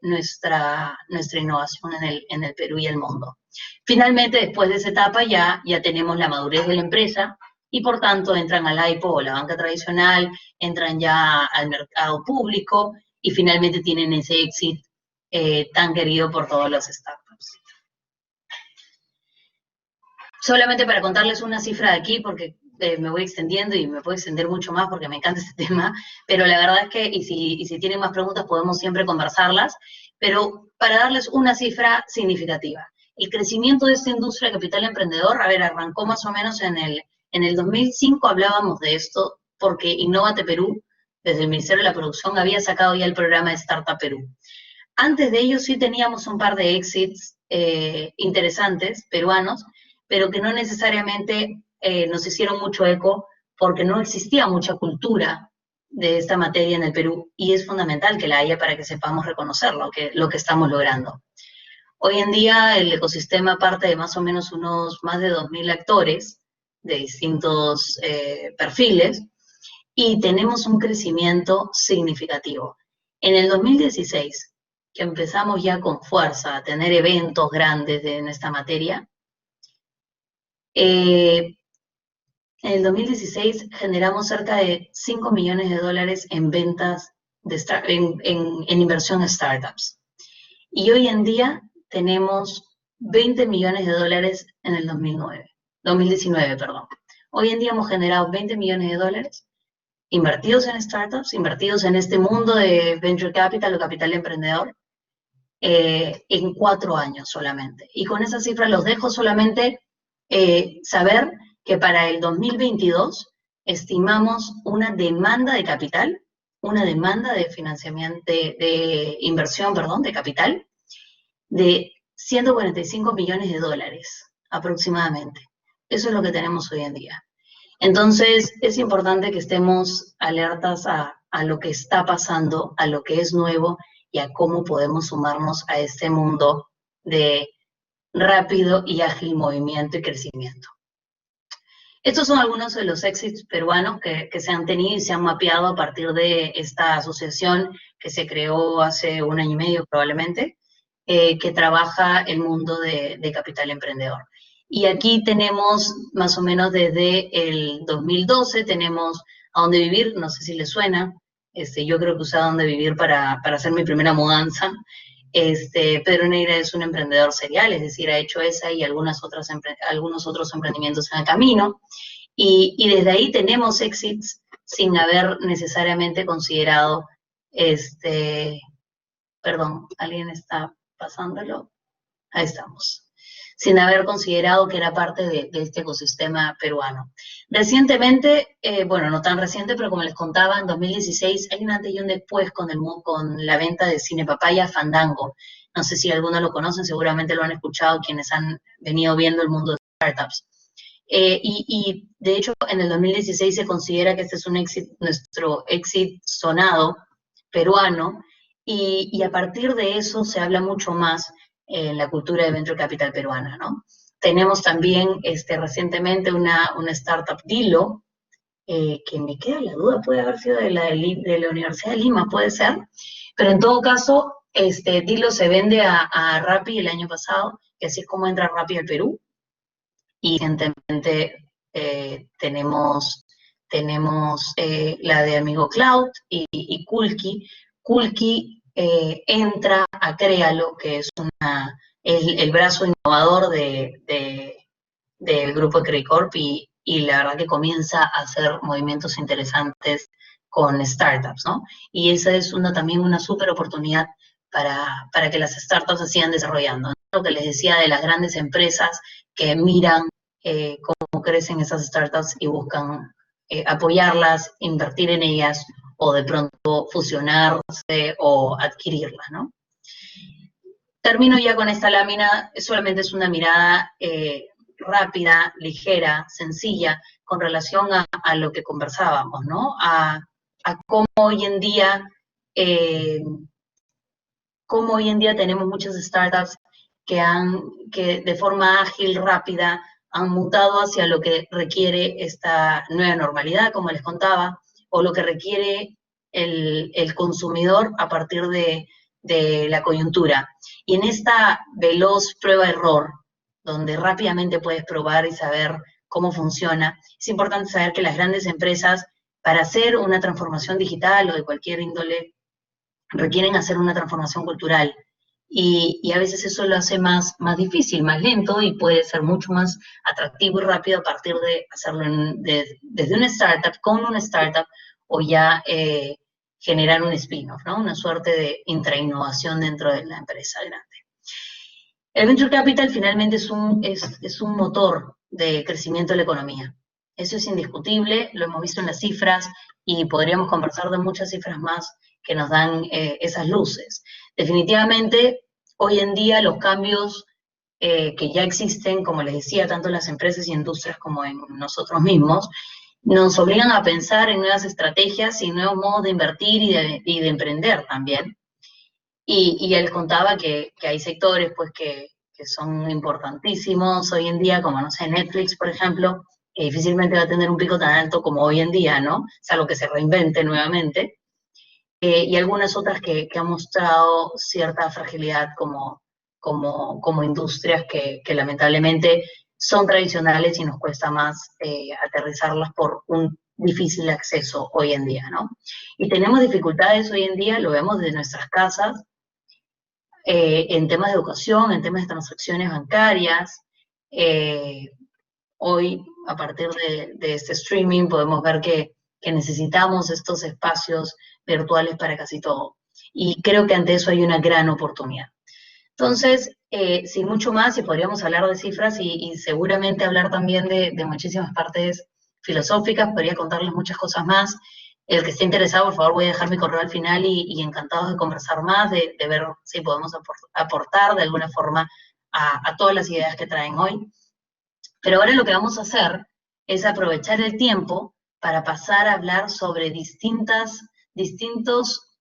nuestra innovación en el Perú y el mundo. Finalmente, después de esa etapa ya tenemos la madurez de la empresa y por tanto entran al IPO o la banca tradicional, entran ya al mercado público y finalmente tienen ese exit tan querido por todos los startups. Solamente para contarles una cifra de aquí, porque me voy extendiendo y me puedo extender mucho más porque me encanta este tema, pero la verdad es que, y si tienen más preguntas podemos siempre conversarlas, pero para darles una cifra significativa. El crecimiento de esta industria de capital emprendedor, a ver, arrancó más o menos en el 2005, hablábamos de esto, porque Innovate Perú, desde el Ministerio de la Producción, había sacado ya el programa de Startup Perú. Antes de ello sí teníamos un par de exits interesantes, peruanos, pero que no necesariamente nos hicieron mucho eco porque no existía mucha cultura de esta materia en el Perú y es fundamental que la haya para que sepamos reconocer lo que estamos logrando. Hoy en día el ecosistema parte de más o menos más de 2.000 actores de distintos perfiles y tenemos un crecimiento significativo. En el 2016, que empezamos ya con fuerza a tener eventos grandes en esta materia, en el 2016 generamos cerca de $5 millones en ventas, en inversión en startups. Y hoy en día tenemos $20 millones en el 2019, perdón. Hoy en día hemos generado $20 millones invertidos en startups, invertidos en este mundo de venture capital o capital emprendedor, en 4 años solamente. Y con esa cifra los dejo solamente saber que para el 2022 estimamos una demanda de capital, una demanda de financiamiento, de inversión, perdón, de capital, de $145 millones aproximadamente. Eso es lo que tenemos hoy en día. Entonces, es importante que estemos alertas a lo que está pasando, a lo que es nuevo y a cómo podemos sumarnos a este mundo de rápido y ágil movimiento y crecimiento. Estos son algunos de los éxitos peruanos que se han tenido y se han mapeado a partir de esta asociación que se creó hace 1 año y medio probablemente, que trabaja el mundo de capital emprendedor. Y aquí tenemos más o menos desde el 2012, tenemos A Dónde Vivir, no sé si les suena, yo creo que usé A Dónde Vivir para hacer mi primera mudanza. Pedro Neira es un emprendedor serial, es decir, ha hecho esa y algunos otros emprendimientos en el camino, y desde ahí tenemos exits sin haber necesariamente considerado, perdón, ¿alguien está pasándolo? Ahí estamos. Sin haber considerado que era parte de este ecosistema peruano. Recientemente, bueno, no tan reciente, pero como les contaba, en 2016 hay un antes y un después con la venta de Cine Papaya Fandango. No sé si algunos lo conocen, seguramente lo han escuchado quienes han venido viendo el mundo de startups. Y de hecho, en el 2016 se considera que este es nuestro exit sonado peruano, y a partir de eso se habla mucho más en la cultura de venture capital peruana, ¿no? Tenemos también recientemente una startup Dilo, que me queda la duda, puede haber sido de la Universidad de Lima, puede ser, pero en todo caso, Dilo se vende a Rappi el año pasado, y así es como entra Rappi al Perú, y recientemente tenemos la de Amigo Cloud y Kulki. Kulki entra a Créalo, que es el brazo innovador del grupo de Credicorp, y la verdad que comienza a hacer movimientos interesantes con startups, ¿no? Y esa es también una súper oportunidad para que las startups se sigan desarrollando. Lo que les decía de las grandes empresas que miran cómo crecen esas startups y buscan apoyarlas, invertir en ellas o de pronto fusionarse o adquirirlas, ¿no? Termino ya con esta lámina, solamente es una mirada rápida, ligera, sencilla, con relación a lo que conversábamos, ¿no? A cómo hoy en día tenemos muchas startups que de forma ágil, rápida, han mutado hacia lo que requiere esta nueva normalidad, como les contaba, o lo que requiere el consumidor a partir de la coyuntura. Y en esta veloz prueba-error, donde rápidamente puedes probar y saber cómo funciona, es importante saber que las grandes empresas, para hacer una transformación digital o de cualquier índole, requieren hacer una transformación cultural. Y a veces eso lo hace más difícil, más lento, y puede ser mucho más atractivo y rápido a partir de hacerlo desde una startup, con una startup, o ya generar un spin-off, ¿no? Una suerte de intrainnovación dentro de la empresa grande. El Venture Capital finalmente es un motor de crecimiento de la economía. Eso es indiscutible, lo hemos visto en las cifras y podríamos conversar de muchas cifras más que nos dan esas luces. Definitivamente, hoy en día los cambios que ya existen, como les decía, tanto en las empresas y industrias como en nosotros mismos, nos obligan a pensar en nuevas estrategias y nuevos modos de invertir y de emprender también. Y él contaba que hay sectores pues que son importantísimos hoy en día, como, no sé, Netflix, por ejemplo, que difícilmente va a tener un pico tan alto como hoy en día, ¿no? Salvo que se reinvente nuevamente. Y algunas otras que han mostrado cierta fragilidad como industrias que lamentablemente son tradicionales y nos cuesta más aterrizarlas por un difícil acceso hoy en día, ¿no? Y tenemos dificultades hoy en día, lo vemos desde nuestras casas, en temas de educación, en temas de transacciones bancarias. Hoy, a partir de este streaming, podemos ver que necesitamos estos espacios virtuales para casi todo. Y creo que ante eso hay una gran oportunidad. Entonces, sin mucho más, y podríamos hablar de cifras y seguramente hablar también de muchísimas partes filosóficas, podría contarles muchas cosas más. El que esté interesado, por favor, voy a dejar mi correo al final y encantados de conversar más, de ver si podemos aportar de alguna forma a todas las ideas que traen hoy. Pero ahora lo que vamos a hacer es aprovechar el tiempo para pasar a hablar sobre distintos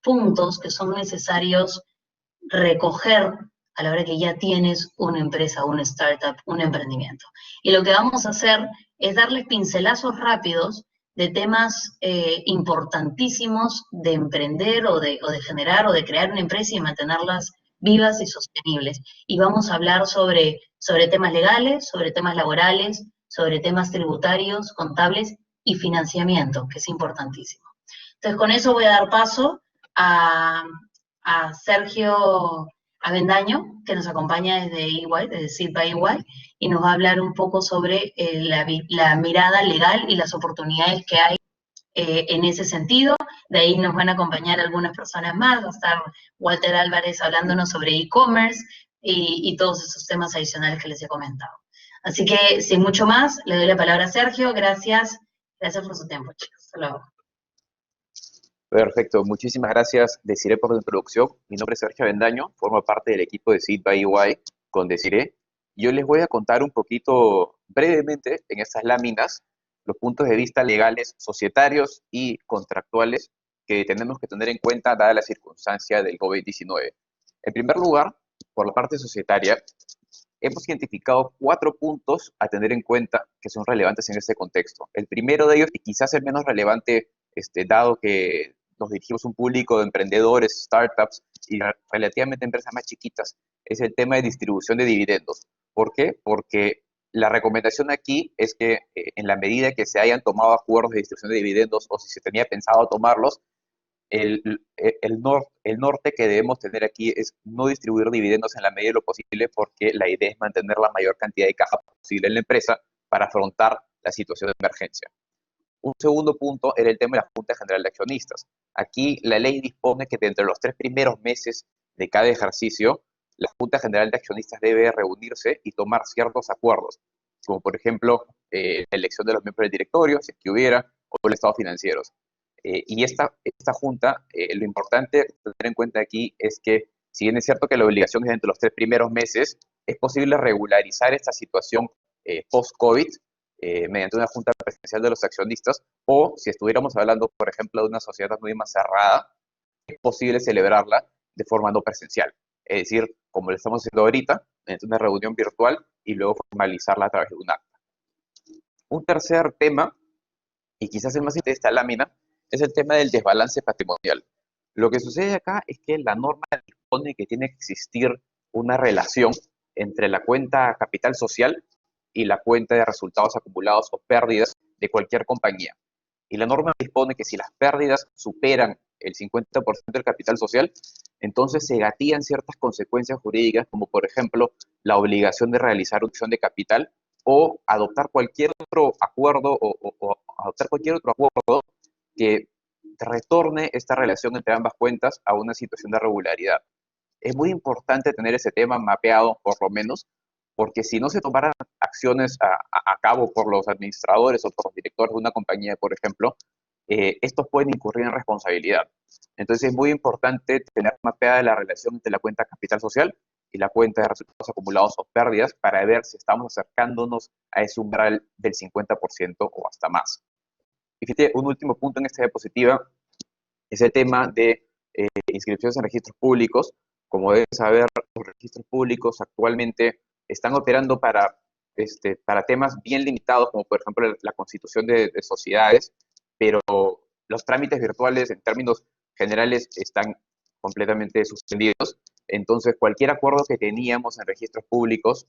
puntos que son necesarios recoger a la hora que ya tienes una empresa, una startup, un emprendimiento. Y lo que vamos a hacer es darles pincelazos rápidos de temas importantísimos de emprender o de generar o de crear una empresa y mantenerlas vivas y sostenibles. Y vamos a hablar sobre temas legales, sobre temas laborales, sobre temas tributarios, contables y financiamiento, que es importantísimo. Entonces, con eso voy a dar paso a Sergio Avendaño, que nos acompaña desde EY, desde Seed by EY, y nos va a hablar un poco sobre la mirada legal y las oportunidades que hay en ese sentido. De ahí nos van a acompañar algunas personas más, va a estar Walter Álvarez hablándonos sobre e-commerce y todos esos temas adicionales que les he comentado. Así que, sin mucho más, le doy la palabra a Sergio. Gracias por su tiempo, chicos. Hasta luego. Perfecto, muchísimas gracias, Desiree, por la introducción. Mi nombre es Sergio Avendaño, formo parte del equipo de Seed by EY con Desiree. Yo les voy a contar un poquito brevemente en estas láminas los puntos de vista legales, societarios y contractuales que tenemos que tener en cuenta dada la circunstancia del COVID-19. En primer lugar, por la parte societaria, hemos identificado 4 puntos a tener en cuenta que son relevantes en este contexto. El primero de ellos, y quizás el menos relevante, dado que nos dirigimos a un público de emprendedores, startups y relativamente empresas más chiquitas, es el tema de distribución de dividendos. ¿Por qué? Porque la recomendación aquí es que en la medida que se hayan tomado acuerdos de distribución de dividendos o si se tenía pensado tomarlos, el norte que debemos tener aquí es no distribuir dividendos en la medida de lo posible, porque la idea es mantener la mayor cantidad de caja posible en la empresa para afrontar la situación de emergencia. Un segundo punto era el tema de la Junta General de Accionistas. Aquí la ley dispone que dentro de los 3 primeros meses de cada ejercicio, la Junta General de Accionistas debe reunirse y tomar ciertos acuerdos, como por ejemplo la elección de los miembros del directorio, si es que hubiera, o los estados financieros. Y esta junta, lo importante tener en cuenta aquí es que, si bien es cierto que la obligación es dentro de los 3 primeros meses, es posible regularizar esta situación post-COVID mediante una junta presencial de los accionistas, o si estuviéramos hablando, por ejemplo, de una sociedad muy más cerrada, es posible celebrarla de forma no presencial. Es decir, como lo estamos haciendo ahorita, en una reunión virtual y luego formalizarla a través de un acta. Un tercer tema, y quizás el más importante de esta lámina, es el tema del desbalance patrimonial. Lo que sucede acá es que la norma dispone que tiene que existir una relación entre la cuenta capital social y la cuenta de resultados acumulados o pérdidas de cualquier compañía. Y la norma dispone que si las pérdidas superan el 50% del capital social, entonces se gatillan ciertas consecuencias jurídicas, como por ejemplo la obligación de realizar opción de capital o adoptar cualquier otro acuerdo o adoptar cualquier otro acuerdo que retorne esta relación entre ambas cuentas a una situación de regularidad. Es muy importante tener ese tema mapeado, por lo menos, porque si no se tomaran acciones a cabo por los administradores o por los directores de una compañía, por ejemplo, estos pueden incurrir en responsabilidad. Entonces es muy importante tener mapeada la relación entre la cuenta capital social y la cuenta de resultados acumulados o pérdidas para ver si estamos acercándonos a ese umbral del 50% o hasta más. Y fíjate, un último punto en esta diapositiva es el tema de inscripciones en registros públicos. Como deben saber, los registros públicos actualmente están operando para temas bien limitados, como por ejemplo la constitución de sociedades, pero los trámites virtuales en términos generales están completamente suspendidos. Entonces, cualquier acuerdo que teníamos en registros públicos,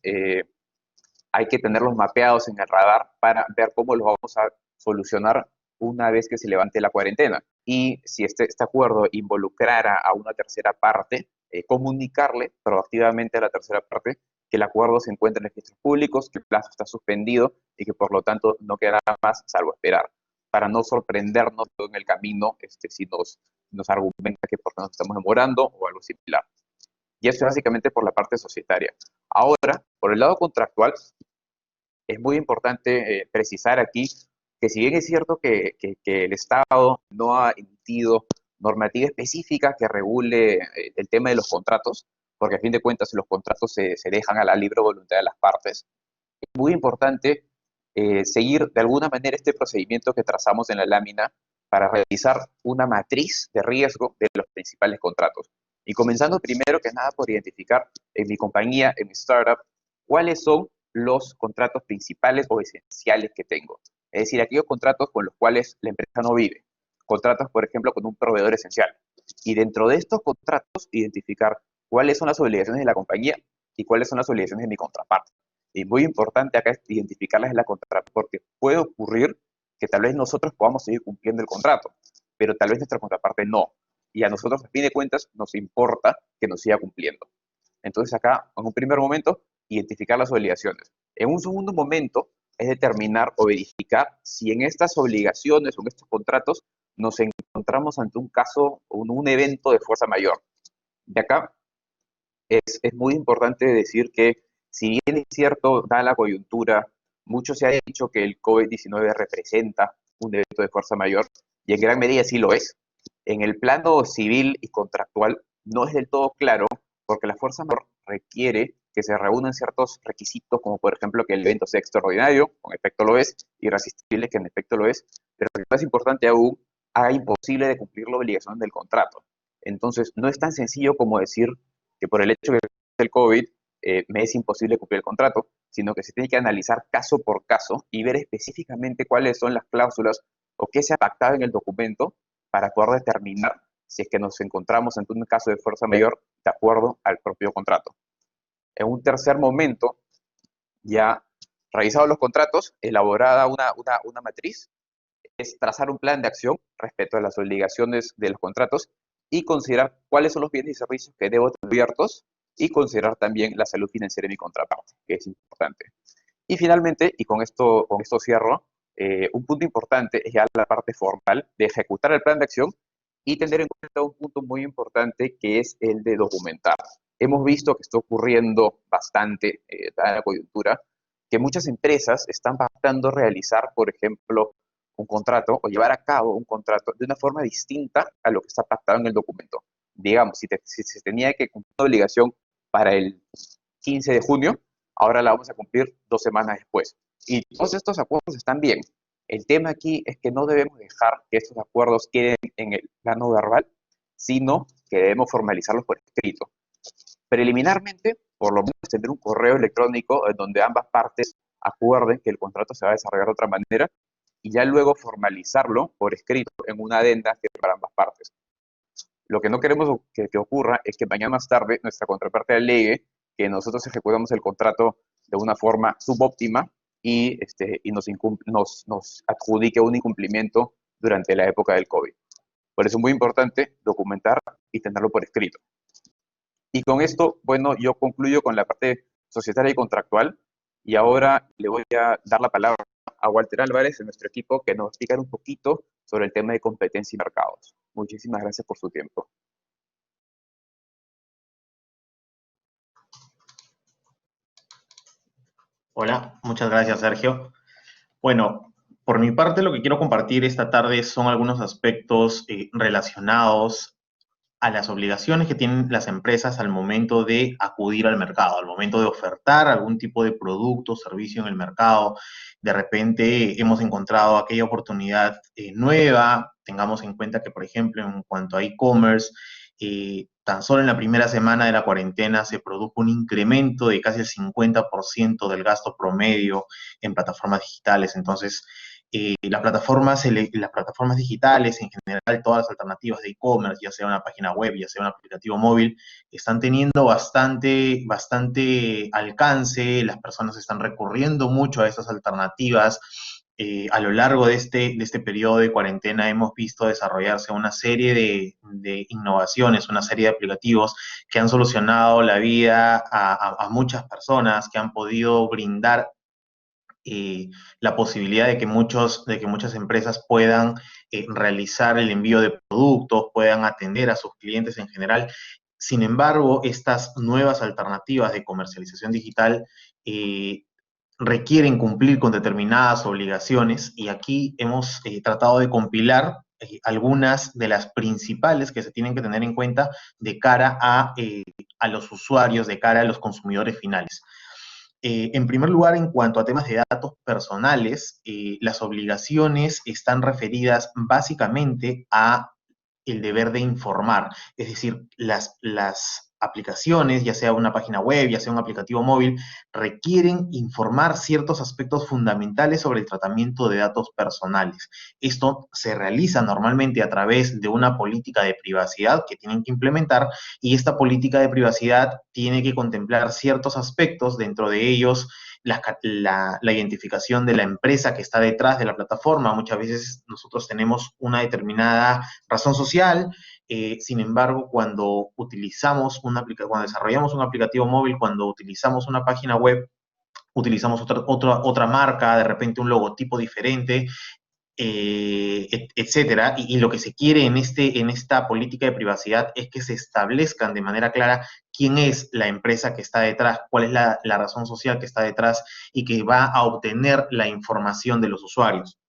hay que tenerlos mapeados en el radar para ver cómo los vamos a solucionar una vez que se levante la cuarentena. Y si este acuerdo involucrara a una tercera parte, comunicarle proactivamente a la tercera parte que el acuerdo se encuentra en registros públicos, que el plazo está suspendido y que por lo tanto no quedará más salvo esperar, para no sorprendernos en el camino si nos argumenta que por qué nos estamos demorando o algo similar. Y eso es básicamente por la parte societaria. Ahora, por el lado contractual, es muy importante precisar aquí que, si bien es cierto que el Estado no ha emitido normativa específica que regule el tema de los contratos, porque a fin de cuentas los contratos se dejan a la libre voluntad de las partes, es muy importante seguir de alguna manera este procedimiento que trazamos en la lámina para realizar una matriz de riesgo de los principales contratos. Y comenzando primero que nada por identificar en mi compañía, en mi startup, cuáles son los contratos principales o esenciales que tengo. Es decir, aquellos contratos con los cuales la empresa no vive. Contratos, por ejemplo, con un proveedor esencial. Y dentro de estos contratos, identificar cuáles son las obligaciones de la compañía y cuáles son las obligaciones de mi contraparte. Y muy importante acá es identificarlas en la contraparte, porque puede ocurrir que tal vez nosotros podamos seguir cumpliendo el contrato, pero tal vez nuestra contraparte no. Y a nosotros, a fin de cuentas, nos importa que nos siga cumpliendo. Entonces acá, en un primer momento, identificar las obligaciones. En un segundo momento, es determinar o verificar si en estas obligaciones o en estos contratos nos encontramos ante un caso o un evento de fuerza mayor. De acá, es muy importante decir que, si bien es cierto, da la coyuntura, mucho se ha dicho que el COVID-19 representa un evento de fuerza mayor, y en gran medida sí lo es. En el plano civil y contractual no es del todo claro, porque la fuerza mayor requiere que se reúnan ciertos requisitos, como por ejemplo que el evento sea extraordinario, con efecto lo es, irresistible, que en efecto lo es, pero lo más importante aún, haga imposible de cumplir la obligación del contrato. Entonces, no es tan sencillo como decir que por el hecho de que el COVID me es imposible cumplir el contrato, sino que se tiene que analizar caso por caso y ver específicamente cuáles son las cláusulas o qué se ha pactado en el documento para poder determinar si es que nos encontramos ante un caso de fuerza mayor de acuerdo al propio contrato. En un tercer momento, ya revisados los contratos, elaborada una matriz, es trazar un plan de acción respecto a las obligaciones de los contratos y considerar cuáles son los bienes y servicios que debo tener abiertos, y considerar también la salud financiera de mi contraparte, que es importante. Y finalmente, y con esto cierro, un punto importante es ya la parte formal de ejecutar el plan de acción y tener en cuenta un punto muy importante que es el de documentar. Hemos visto que está ocurriendo bastante, dada la coyuntura, que muchas empresas están pactando realizar, por ejemplo, un contrato o llevar a cabo un contrato de una forma distinta a lo que está pactado en el documento. Digamos, si se tenía que cumplir una obligación para el 15 de junio, ahora la vamos a cumplir 2 semanas después. Y todos estos acuerdos están bien. El tema aquí es que no debemos dejar que estos acuerdos queden en el plano verbal, sino que debemos formalizarlos por escrito. Preliminarmente, por lo menos tener un correo electrónico en donde ambas partes acuerden que el contrato se va a desarrollar de otra manera y ya luego formalizarlo por escrito en una adenda que es para ambas partes. Lo que no queremos que ocurra es que mañana más tarde nuestra contraparte alegue que nosotros ejecutamos el contrato de una forma subóptima y nos adjudique un incumplimiento durante la época del COVID. Por eso es muy importante documentar y tenerlo por escrito. Y con esto, bueno, yo concluyo con la parte societaria y contractual y ahora le voy a dar la palabra a Walter Álvarez de nuestro equipo que nos va a explicar un poquito sobre el tema de competencia y mercados. Muchísimas gracias por su tiempo. Hola, muchas gracias, Sergio. Bueno, por mi parte lo que quiero compartir esta tarde son algunos aspectos relacionados a las obligaciones que tienen las empresas al momento de acudir al mercado, al momento de ofertar algún tipo de producto o servicio en el mercado. De repente hemos encontrado aquella oportunidad nueva. Tengamos en cuenta que, por ejemplo, en cuanto a e-commerce, tan solo en la primera semana de la cuarentena se produjo un incremento de casi el 50% del gasto promedio en plataformas digitales. Entonces, las plataformas digitales, en general, todas las alternativas de e-commerce, ya sea una página web, ya sea un aplicativo móvil, están teniendo bastante alcance. Las personas están recurriendo mucho a estas alternativas. A lo largo de este periodo de cuarentena hemos visto desarrollarse una serie de innovaciones, una serie de aplicativos que han solucionado la vida a muchas personas, que han podido brindar la posibilidad de que muchas empresas puedan realizar el envío de productos, puedan atender a sus clientes en general. Sin embargo, estas nuevas alternativas de comercialización digital requieren cumplir con determinadas obligaciones y aquí hemos tratado de compilar algunas de las principales que se tienen que tener en cuenta de cara a los usuarios, de cara a los consumidores finales. En primer lugar, en cuanto a temas de datos personales, las obligaciones están referidas básicamente a el deber de informar, es decir, las aplicaciones, ya sea una página web, ya sea un aplicativo móvil, requieren informar ciertos aspectos fundamentales sobre el tratamiento de datos personales. Esto se realiza normalmente a través de una política de privacidad que tienen que implementar y esta política de privacidad tiene que contemplar ciertos aspectos, dentro de ellos la identificación de la empresa que está detrás de la plataforma. Muchas veces nosotros tenemos una determinada razón social. Sin embargo, cuando desarrollamos un aplicativo móvil, cuando utilizamos una página web, utilizamos otra marca, de repente un logotipo diferente, etcétera. Y lo que se quiere en esta política de privacidad es que se establezcan de manera clara quién es la empresa que está detrás, cuál es la razón social que está detrás y que va a obtener la información de los usuarios.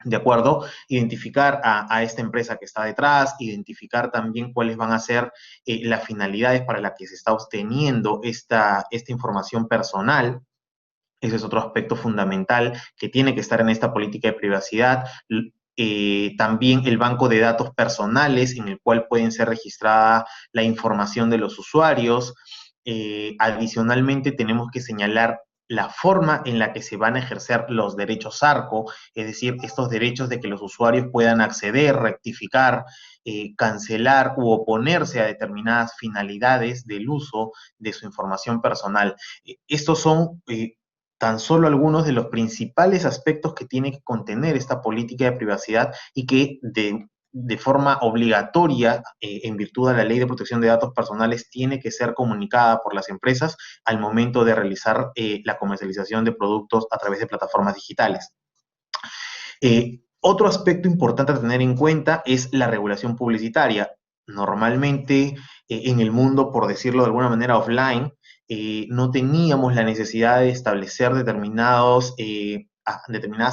¿De acuerdo? Identificar a esta empresa que está detrás, identificar también cuáles van a ser las finalidades para las que se está obteniendo esta información personal. Ese es otro aspecto fundamental que tiene que estar en esta política de privacidad. También el banco de datos personales en el cual pueden ser registrada la información de los usuarios. Adicionalmente, tenemos que señalar la forma en la que se van a ejercer los derechos ARCO, es decir, estos derechos de que los usuarios puedan acceder, rectificar, cancelar u oponerse a determinadas finalidades del uso de su información personal. Estos son tan solo algunos de los principales aspectos que tiene que contener esta política de privacidad y que de forma obligatoria, en virtud de la Ley de Protección de Datos Personales, tiene que ser comunicada por las empresas al momento de realizar la comercialización de productos a través de plataformas digitales. Otro aspecto importante a tener en cuenta es la regulación publicitaria. Normalmente en el mundo, por decirlo de alguna manera offline, no teníamos la necesidad de establecer determinadas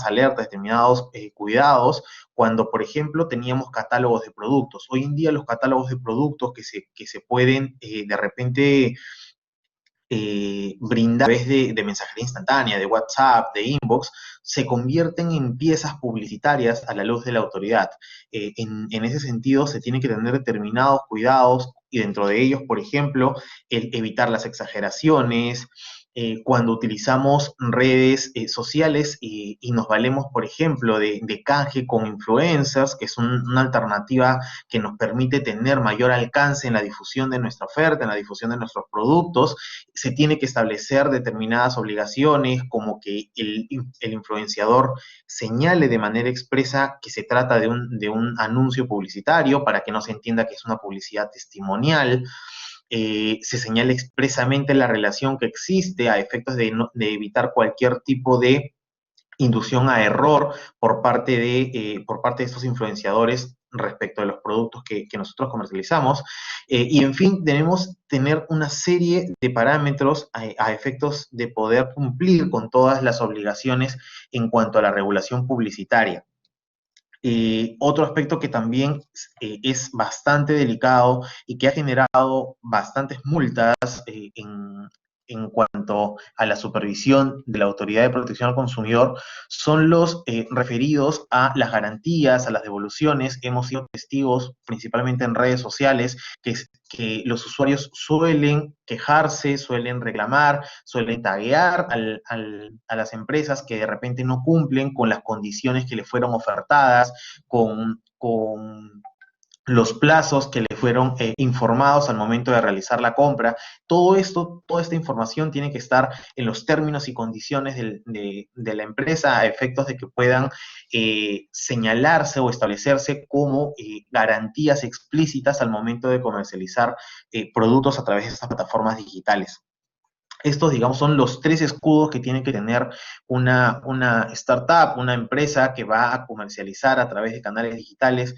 alertas, determinados cuidados, cuando, por ejemplo, teníamos catálogos de productos. Hoy en día los catálogos de productos que se pueden de repente brindar a través de mensajería instantánea, de WhatsApp, de inbox, se convierten en piezas publicitarias a la luz de la autoridad. En ese sentido, se tienen que tener determinados cuidados y dentro de ellos, por ejemplo, el evitar las exageraciones. Cuando utilizamos redes sociales y nos valemos, por ejemplo, de canje con influencers, que es una alternativa que nos permite tener mayor alcance en la difusión de nuestra oferta, en la difusión de nuestros productos, se tiene que establecer determinadas obligaciones, como que el influenciador señale de manera expresa que se trata de un anuncio publicitario para que no se entienda que es una publicidad testimonial. Se señala expresamente la relación que existe a efectos de evitar cualquier tipo de inducción a error por parte de estos influenciadores respecto de los productos que nosotros comercializamos. Y en fin, debemos tener una serie de parámetros a efectos de poder cumplir con todas las obligaciones en cuanto a la regulación publicitaria. Otro aspecto que también es bastante delicado y que ha generado bastantes multas en cuanto a la supervisión de la Autoridad de Protección al Consumidor son los referidos a las garantías, a las devoluciones. Hemos sido testigos, principalmente en redes sociales, que los usuarios suelen quejarse, suelen reclamar, suelen taguear a las empresas que de repente no cumplen con las condiciones que les fueron ofertadas, con los plazos que le fueron informados al momento de realizar la compra. Todo esto, toda esta información tiene que estar en los términos y condiciones de la empresa a efectos de que puedan señalarse o establecerse como garantías explícitas al momento de comercializar productos a través de estas plataformas digitales. Estos, digamos, son los tres escudos que tiene que tener una startup, una empresa que va a comercializar a través de canales digitales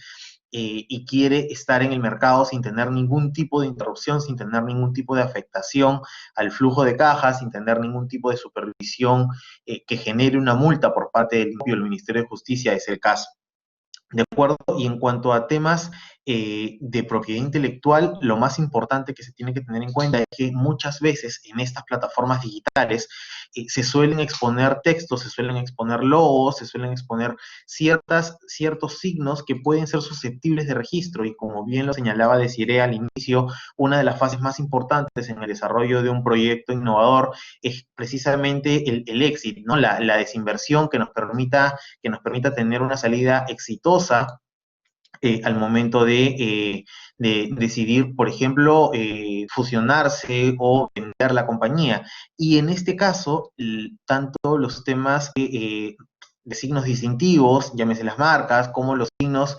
y quiere estar en el mercado sin tener ningún tipo de interrupción, sin tener ningún tipo de afectación al flujo de caja, sin tener ningún tipo de supervisión que genere una multa por parte del Ministerio de Justicia, es el caso. ¿De acuerdo? Y en cuanto a temas de propiedad intelectual, lo más importante que se tiene que tener en cuenta es que muchas veces en estas plataformas digitales se suelen exponer textos, se suelen exponer logos, se suelen exponer ciertos signos que pueden ser susceptibles de registro y como bien lo señalaba Desiree al inicio, una de las fases más importantes en el desarrollo de un proyecto innovador es precisamente el éxito, ¿no? La desinversión que nos permita tener una salida exitosa al momento de decidir, por ejemplo, fusionarse o vender la compañía. Y en este caso, tanto los temas de signos distintivos, llámese las marcas, como los signos,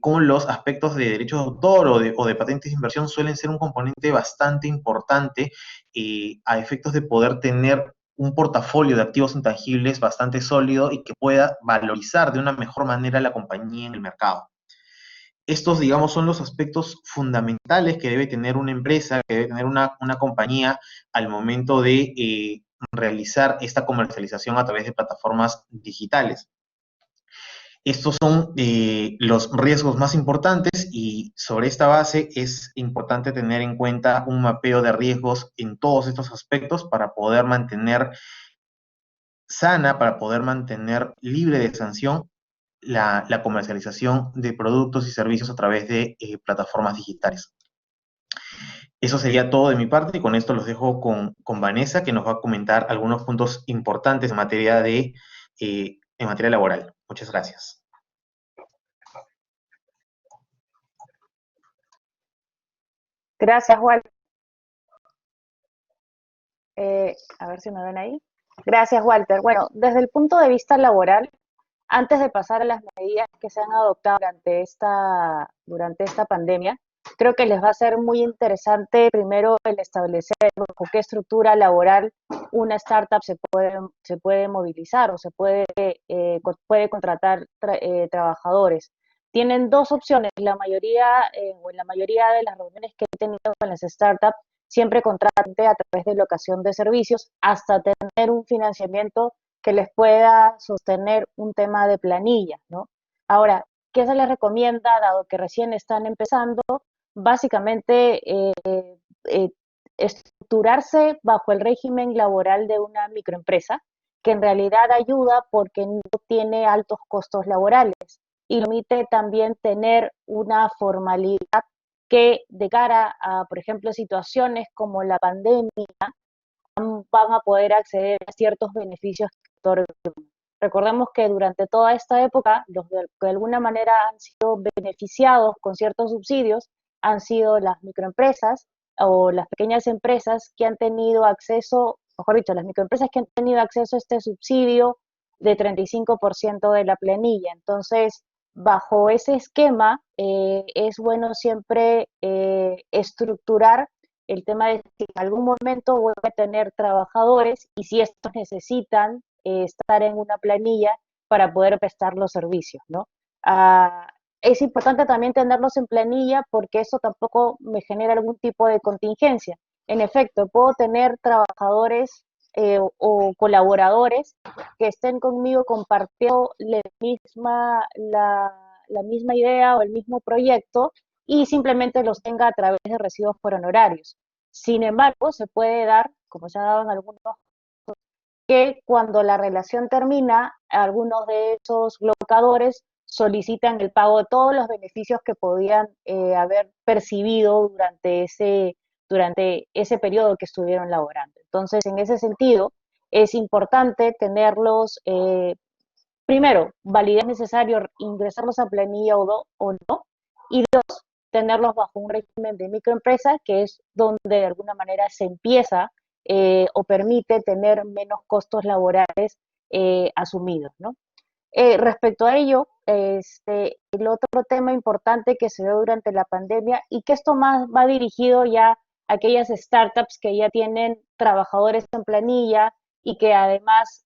como los aspectos de derechos de autor o de patentes de inversión suelen ser un componente bastante importante a efectos de poder tener un portafolio de activos intangibles bastante sólido y que pueda valorizar de una mejor manera la compañía en el mercado. Estos, digamos, son los aspectos fundamentales que debe tener una empresa, que debe tener una compañía al momento de realizar esta comercialización a través de plataformas digitales. Estos son los riesgos más importantes y sobre esta base es importante tener en cuenta un mapeo de riesgos en todos estos aspectos para poder mantener sana, para poder mantener libre de sanción la comercialización de productos y servicios a través de plataformas digitales. Eso sería todo de mi parte y con esto los dejo con Vanessa, que nos va a comentar algunos puntos importantes en materia laboral. Muchas gracias. Gracias, Walter. A ver si me ven ahí. Gracias, Walter. Bueno, desde el punto de vista laboral, antes de pasar a las medidas que se han adoptado durante esta pandemia, creo que les va a ser muy interesante primero el establecer bajo qué estructura laboral una startup se puede movilizar o puede contratar trabajadores. Tienen dos opciones. O en la mayoría de las reuniones que he tenido con las startups, siempre contrate a través de locación de servicios hasta tener un financiamiento que les pueda sostener un tema de planilla, ¿no? Ahora, ¿qué se les recomienda, dado que recién están empezando? Básicamente, estructurarse bajo el régimen laboral de una microempresa, que en realidad ayuda porque no tiene altos costos laborales y permite también tener una formalidad que de cara a, por ejemplo, situaciones como la pandemia, van a poder acceder a ciertos beneficios que otorga. Recordemos que durante toda esta época, los que de alguna manera han sido beneficiados con ciertos subsidios han sido las microempresas o las pequeñas empresas que han tenido acceso, mejor dicho, las microempresas que han tenido acceso a este subsidio de 35% de la planilla. Entonces, bajo ese esquema, es bueno siempre estructurar el tema de si en algún momento voy a tener trabajadores y si estos necesitan estar en una planilla para poder prestar los servicios, ¿no? Es importante también tenerlos en planilla porque eso tampoco me genera algún tipo de contingencia. En efecto, puedo tener trabajadores o colaboradores que estén conmigo compartiendo la misma idea o el mismo proyecto y simplemente los tenga a través de recibos por honorarios. Sin embargo, se puede dar, como se ha dado en algunos, que cuando la relación termina, algunos de esos locadores solicitan el pago de todos los beneficios que podían haber percibido durante ese periodo que estuvieron laborando. Entonces, en ese sentido, es importante tenerlos, primero, validez necesario ingresarlos a planilla o no, y dos, tenerlos bajo un régimen de microempresa, que es donde de alguna manera se empieza o permite tener menos costos laborales asumidos, ¿no? Respecto a ello, el otro tema importante que se dio durante la pandemia y que esto más va dirigido ya a aquellas startups que ya tienen trabajadores en planilla y que además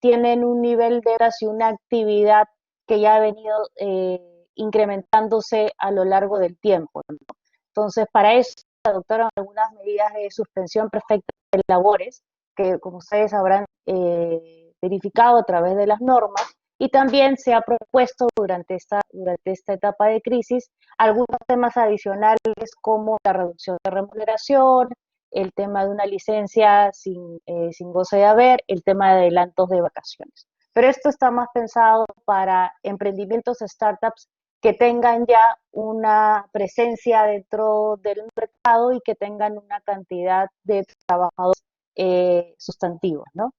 tienen un nivel de horas y una actividad que ya ha venido incrementándose a lo largo del tiempo, ¿no? Entonces, para eso se adoptaron algunas medidas de suspensión perfecta de labores, que como ustedes habrán verificado a través de las normas, y también se ha propuesto durante esta etapa de crisis algunos temas adicionales como la reducción de remuneración, el tema de una licencia sin goce de haber, el tema de adelantos de vacaciones. Pero esto está más pensado para emprendimientos startups que tengan ya una presencia dentro del mercado y que tengan una cantidad de trabajadores sustantivos, ¿no?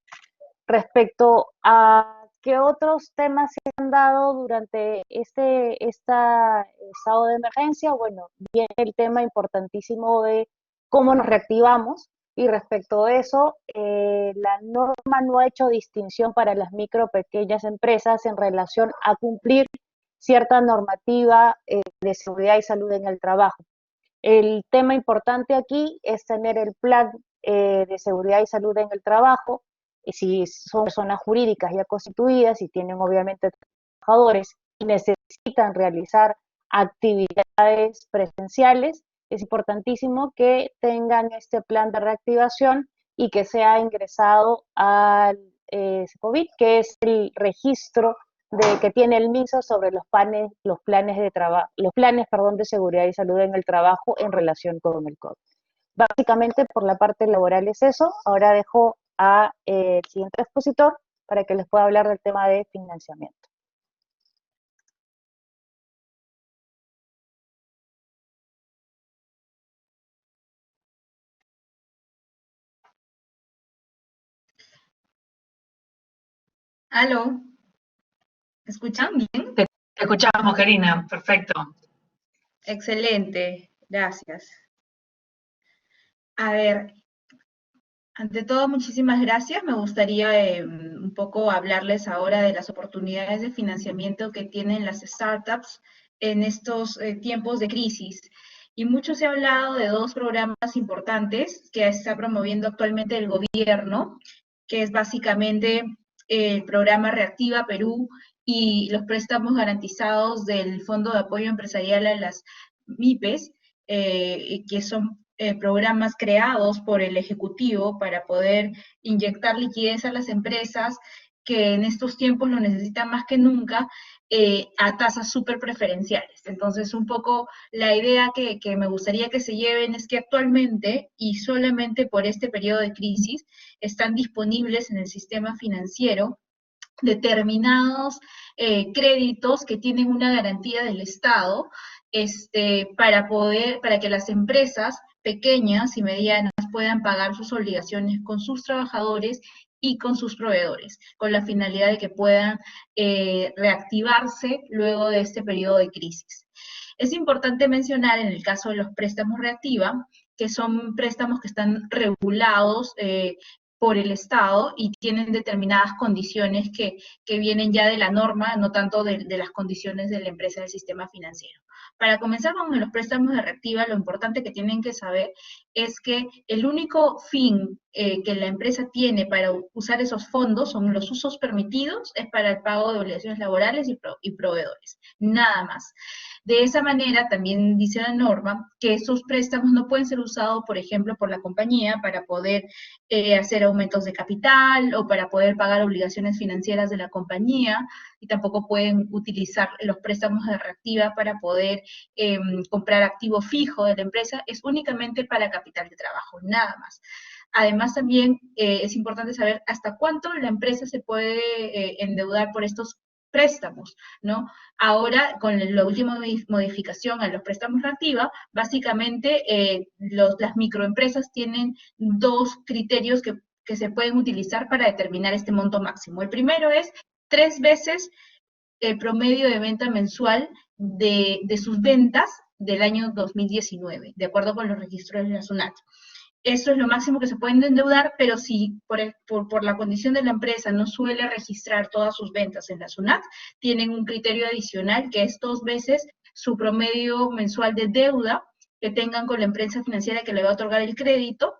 Respecto a qué otros temas se han dado durante este estado de emergencia, bueno, viene el tema importantísimo de cómo nos reactivamos, y respecto a eso, la norma no ha hecho distinción para las micro pequeñas empresas en relación a cumplir cierta normativa de seguridad y salud en el trabajo. El tema importante aquí es tener el plan de seguridad y salud en el trabajo, y si son personas jurídicas ya constituidas y tienen obviamente trabajadores y necesitan realizar actividades presenciales, es importantísimo que tengan este plan de reactivación y que sea ingresado al COVID, que es el registro que tiene el MINSA sobre los planes de seguridad y salud en el trabajo en relación con el COVID. Básicamente por la parte laboral es eso. Ahora dejo a el siguiente expositor para que les pueda hablar del tema de financiamiento. ¿Aló? ¿Me escuchan bien? Te escuchamos, Karina. Perfecto. Excelente, gracias. A ver, ante todo, muchísimas gracias. Me gustaría un poco hablarles ahora de las oportunidades de financiamiento que tienen las startups en estos tiempos de crisis. Y mucho se ha hablado de dos programas importantes que está promoviendo actualmente el gobierno, que es básicamente el programa Reactiva Perú y los préstamos garantizados del Fondo de Apoyo Empresarial a las MIPES, que son programas creados por el Ejecutivo para poder inyectar liquidez a las empresas que en estos tiempos lo necesitan más que nunca, a tasas súper preferenciales. Entonces, un poco la idea que me gustaría que se lleven es que actualmente, y solamente por este periodo de crisis, están disponibles en el sistema financiero determinados créditos que tienen una garantía del Estado, para que las empresas pequeñas y medianas puedan pagar sus obligaciones con sus trabajadores y con sus proveedores, con la finalidad de que puedan reactivarse luego de este periodo de crisis. Es importante mencionar en el caso de los préstamos reactiva, que son préstamos que están regulados por el Estado y tienen determinadas condiciones que vienen ya de la norma, no tanto de las condiciones de la empresa del sistema financiero. Para comenzar con los préstamos de reactiva, lo importante que tienen que saber es que el único fin que la empresa tiene para usar esos fondos son los usos permitidos, es para el pago de obligaciones laborales y proveedores, nada más. De esa manera, también dice la norma que esos préstamos no pueden ser usados, por ejemplo, por la compañía para poder hacer aumentos de capital o para poder pagar obligaciones financieras de la compañía, y tampoco pueden utilizar los préstamos de reactiva para poder comprar activo fijo de la empresa, es únicamente para capital de trabajo, nada más. Además, también es importante saber hasta cuánto la empresa se puede endeudar por estos préstamos, ¿no? Ahora, con la última modificación a los préstamos reactiva, básicamente las microempresas tienen dos criterios que se pueden utilizar para determinar este monto máximo. El primero es 3 veces el promedio de venta mensual de sus ventas del año 2019, de acuerdo con los registros de la SUNAT. Eso es lo máximo que se pueden endeudar, pero si por la condición de la empresa no suele registrar todas sus ventas en la SUNAT, tienen un criterio adicional que es 2 veces su promedio mensual de deuda que tengan con la empresa financiera que le va a otorgar el crédito,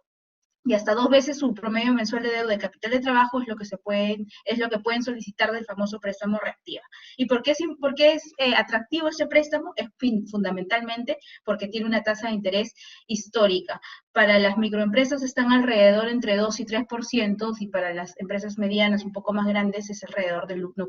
y hasta 2 veces su promedio mensual de deuda de capital de trabajo es lo que pueden solicitar del famoso préstamo reactiva. ¿Y por qué es atractivo este préstamo? Es fundamentalmente porque tiene una tasa de interés histórica. Para las microempresas están alrededor entre 2 y 3%, y para las empresas medianas un poco más grandes es alrededor del 1%.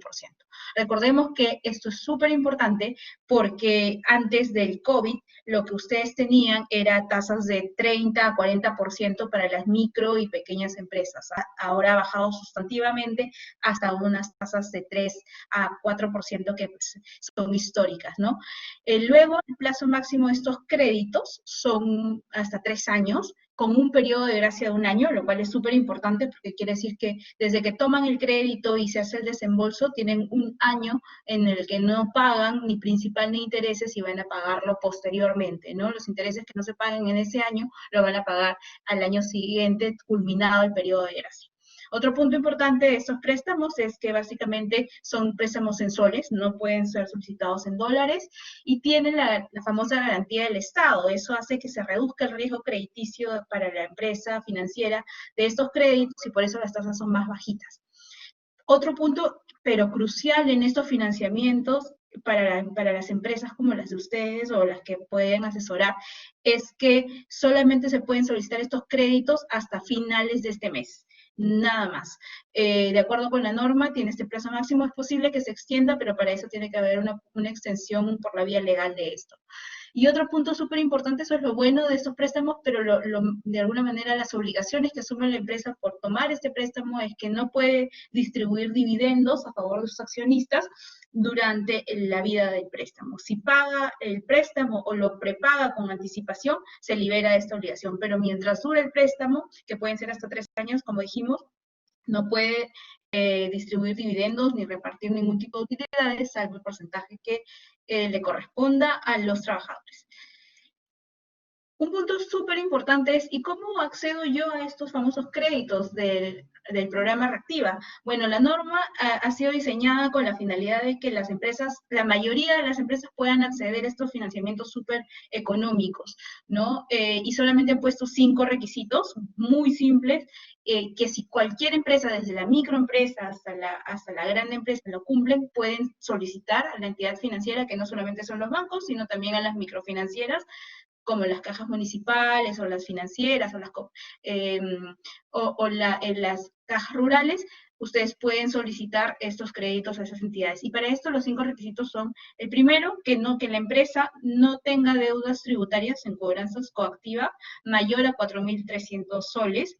Recordemos que esto es súper importante porque antes del COVID lo que ustedes tenían era tasas de 30 a 40% para las micro y pequeñas empresas. Ahora ha bajado sustantivamente hasta unas tasas de 3 a 4% que pues, son históricas, ¿no? Luego, el plazo máximo de estos créditos son hasta 3 años, con un periodo de gracia de 1 año, lo cual es súper importante porque quiere decir que desde que toman el crédito y se hace el desembolso, tienen 1 año en el que no pagan ni principal ni intereses y van a pagarlo posteriormente, ¿no? Los intereses que no se paguen en ese año lo van a pagar al año siguiente, culminado el periodo de gracia. Otro punto importante de estos préstamos es que básicamente son préstamos en soles, no pueden ser solicitados en dólares, y tienen la famosa garantía del Estado. Eso hace que se reduzca el riesgo crediticio para la empresa financiera de estos créditos y por eso las tasas son más bajitas. Otro punto, pero crucial en estos financiamientos para las empresas como las de ustedes o las que pueden asesorar, es que solamente se pueden solicitar estos créditos hasta finales de este mes. Nada más. De acuerdo con la norma, tiene este plazo máximo, es posible que se extienda, pero para eso tiene que haber una extensión por la vía legal de esto. Y otro punto súper importante, eso es lo bueno de estos préstamos, pero de alguna manera las obligaciones que asume la empresa por tomar este préstamo es que no puede distribuir dividendos a favor de sus accionistas durante la vida del préstamo. Si paga el préstamo o lo prepaga con anticipación, se libera de esta obligación, pero mientras dure el préstamo, que pueden ser hasta 3 años, como dijimos, no puede distribuir dividendos ni repartir ningún tipo de utilidades, salvo el porcentaje que le corresponda a los trabajadores. Un punto súper importante es, ¿y cómo accedo yo a estos famosos créditos del programa Reactiva? Bueno, la norma ha sido diseñada con la finalidad de que las empresas, la mayoría de las empresas puedan acceder a estos financiamientos súper económicos, ¿no? Y solamente han puesto 5 requisitos muy simples, que si cualquier empresa, desde la microempresa hasta la gran empresa, lo cumplen, pueden solicitar a la entidad financiera, que no solamente son los bancos, sino también a las microfinancieras, como las cajas municipales o las financieras en las cajas rurales. Ustedes pueden solicitar estos créditos a esas entidades. Y para esto los 5 requisitos son: el primero, que la empresa no tenga deudas tributarias en cobranzas coactiva mayor a 4.300 soles,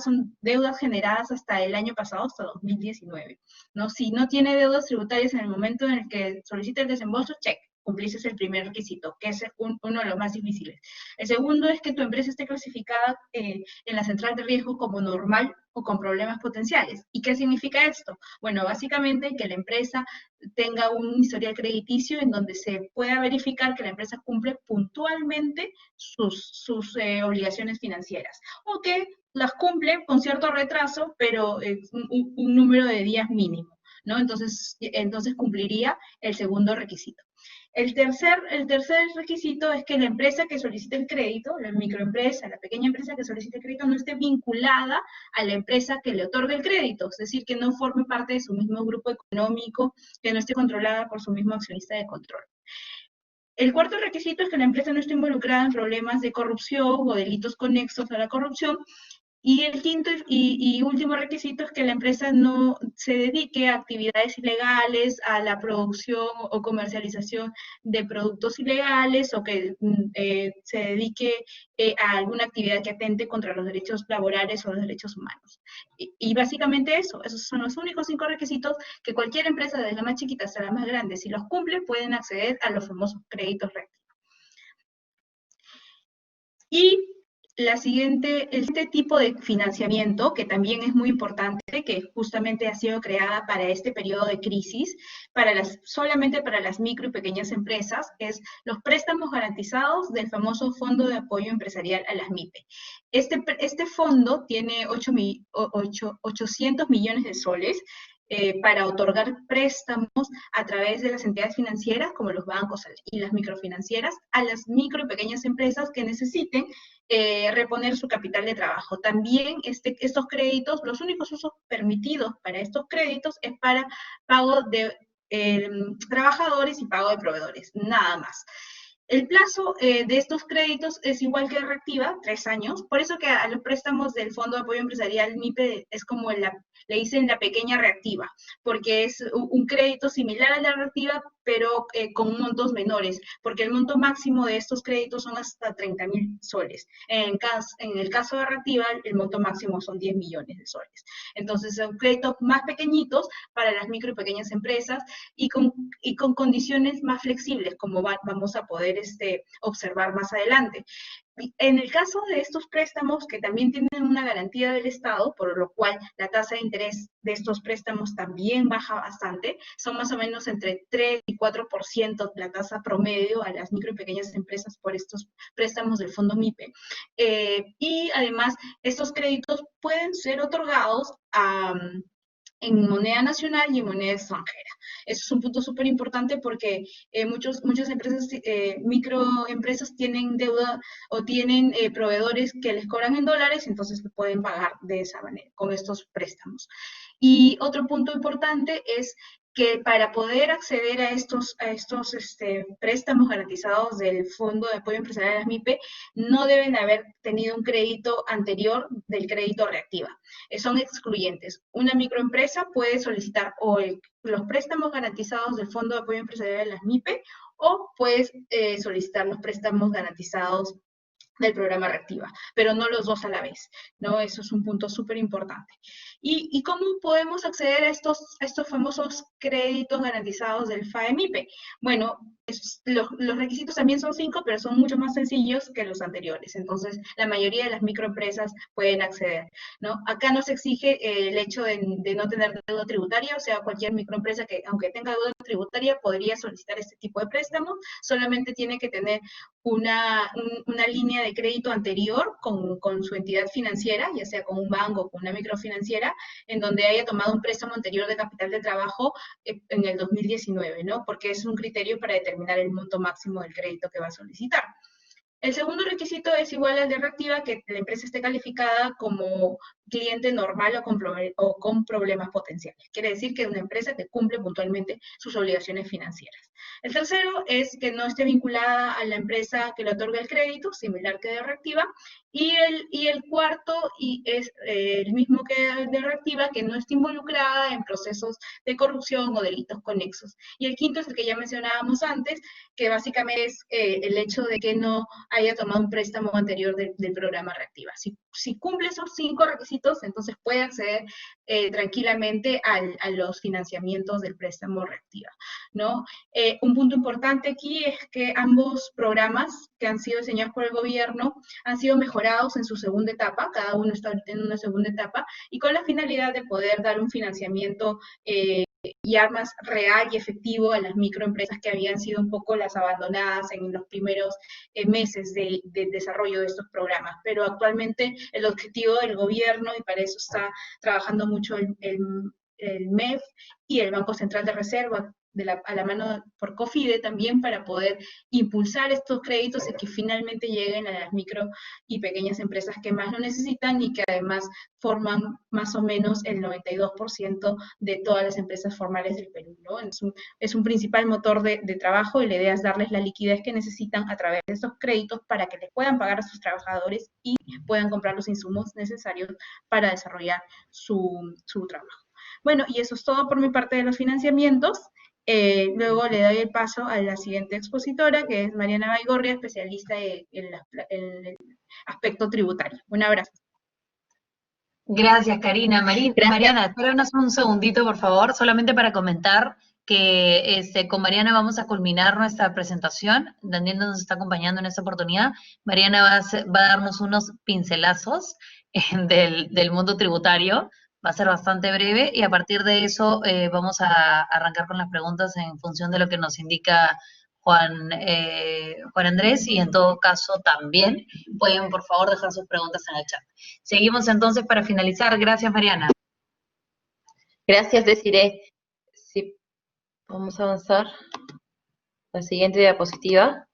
son deudas generadas hasta el año pasado, hasta 2019, ¿no? Si no tiene deudas tributarias en el momento en el que solicita el desembolso, check. Cumpliste el primer requisito, que es uno de los más difíciles. El segundo es que tu empresa esté clasificada en la central de riesgo como normal o con problemas potenciales. ¿Y qué significa esto? Bueno, básicamente que la empresa tenga un historial crediticio en donde se pueda verificar que la empresa cumple puntualmente sus obligaciones financieras, o que las cumple con cierto retraso, pero un número de días mínimo, ¿no? Entonces cumpliría el segundo requisito. El tercer requisito es que la empresa que solicite el crédito, la microempresa, la pequeña empresa que solicite el crédito, no esté vinculada a la empresa que le otorga el crédito, es decir, que no forme parte de su mismo grupo económico, que no esté controlada por su mismo accionista de control. El cuarto requisito es que la empresa no esté involucrada en problemas de corrupción o delitos conexos a la corrupción. Y el quinto y último requisito es que la empresa no se dedique a actividades ilegales, a la producción o comercialización de productos ilegales, o que se dedique a alguna actividad que atente contra los derechos laborales o los derechos humanos. Y básicamente esos son los únicos 5 requisitos que cualquier empresa, desde la más chiquita hasta la más grande, si los cumple, pueden acceder a los famosos créditos reactivos. Y este tipo de financiamiento, que también es muy importante, que justamente ha sido creada para este periodo de crisis, solamente para las micro y pequeñas empresas, es los préstamos garantizados del famoso Fondo de Apoyo Empresarial a las MIPE. Este fondo tiene 800 millones de soles, para otorgar préstamos a través de las entidades financieras, como los bancos y las microfinancieras, a las micro y pequeñas empresas que necesiten reponer su capital de trabajo. También estos créditos, los únicos usos permitidos para estos créditos es para pago de trabajadores y pago de proveedores, nada más. El plazo de estos créditos es igual que Reactiva, 3 años. Por eso que a los préstamos del Fondo de Apoyo Empresarial MIPE es como le dicen la pequeña Reactiva, porque es un crédito similar a la Reactiva, pero con montos menores, porque el monto máximo de estos créditos son hasta 30.000 soles. En el caso de Reactiva, el monto máximo son 10 millones de soles. Entonces, son créditos más pequeñitos para las micro y pequeñas empresas, y con condiciones más flexibles, como vamos a poder observar más adelante. En el caso de estos préstamos, que también tienen una garantía del Estado, por lo cual la tasa de interés de estos préstamos también baja bastante, son más o menos entre 3 y 4% la tasa promedio a las micro y pequeñas empresas por estos préstamos del Fondo MIPE. Y además, estos créditos pueden ser otorgados en moneda nacional y en moneda extranjera. Eso es un punto súper importante, porque muchas empresas, microempresas, tienen deuda o tienen proveedores que les cobran en dólares, entonces lo pueden pagar de esa manera, con estos préstamos. Y otro punto importante es que para poder acceder a estos préstamos garantizados del Fondo de Apoyo Empresarial de las MIPE, no deben haber tenido un crédito anterior del crédito Reactiva. Son excluyentes. Una microempresa puede solicitar los préstamos garantizados del Fondo de Apoyo Empresarial de las MIPE, o puedes solicitar los préstamos garantizados del programa Reactiva, pero no los dos a la vez, ¿no? Eso es un punto súper importante. ¿Y cómo podemos acceder a estos famosos créditos garantizados del FAEMIPE? Bueno, los requisitos también son 5, pero son mucho más sencillos que los anteriores. Entonces, la mayoría de las microempresas pueden acceder, ¿no? Acá no se exige el hecho de no tener deuda tributaria, o sea, cualquier microempresa que, aunque tenga deuda tributaria podría solicitar este tipo de préstamos. Solamente tiene que tener una línea de crédito anterior con su entidad financiera, ya sea con un banco o con una microfinanciera, en donde haya tomado un préstamo anterior de capital de trabajo en el 2019, ¿no? Porque es un criterio para determinar el monto máximo del crédito que va a solicitar. El segundo requisito es igual al de Reactiva, que la empresa esté calificada como cliente normal o con problemas potenciales. Quiere decir que es una empresa que cumple puntualmente sus obligaciones financieras. El tercero es que no esté vinculada a la empresa que le otorga el crédito, similar que de Reactiva. Y el cuarto es el mismo que de Reactiva, que no esté involucrada en procesos de corrupción o delitos conexos. Y el quinto es el que ya mencionábamos antes, que básicamente es el hecho de que no haya tomado un préstamo anterior del programa Reactiva. Si cumple esos 5 requisitos, entonces puede acceder tranquilamente a los financiamientos del préstamo Reactiva, ¿no? Un punto importante aquí es que ambos programas que han sido diseñados por el gobierno han sido mejorados en su segunda etapa, cada uno está ahorita en una segunda etapa, y con la finalidad de poder dar un financiamiento ya más real y efectivo a las microempresas que habían sido un poco las abandonadas en los primeros meses del desarrollo de estos programas. Pero actualmente el objetivo del gobierno, y para eso está trabajando mucho el MEF y el Banco Central de Reserva, a la mano por COFIDE también, para poder impulsar estos créditos y que finalmente lleguen a las micro y pequeñas empresas que más lo necesitan y que además forman más o menos el 92% de todas las empresas formales del Perú, ¿no? Es un principal motor de trabajo, y la idea es darles la liquidez que necesitan a través de estos créditos para que les puedan pagar a sus trabajadores y puedan comprar los insumos necesarios para desarrollar su trabajo. Bueno, y eso es todo por mi parte de los financiamientos. Luego le doy el paso a la siguiente expositora, que es Mariana Baigorria, especialista en el aspecto tributario. Un abrazo. Gracias, Karina. Mariana, espéranos un segundito, por favor, solamente para comentar que con Mariana vamos a culminar nuestra presentación. Daniel nos está acompañando en esta oportunidad. Mariana va a darnos unos pincelazos del mundo tributario. Va a ser bastante breve, y a partir de eso vamos a arrancar con las preguntas en función de lo que nos indica Juan Andrés, y en todo caso también pueden, por favor, dejar sus preguntas en el chat. Seguimos entonces para finalizar. Gracias, Mariana. Gracias, Desiree. Sí, vamos a avanzar. La siguiente diapositiva.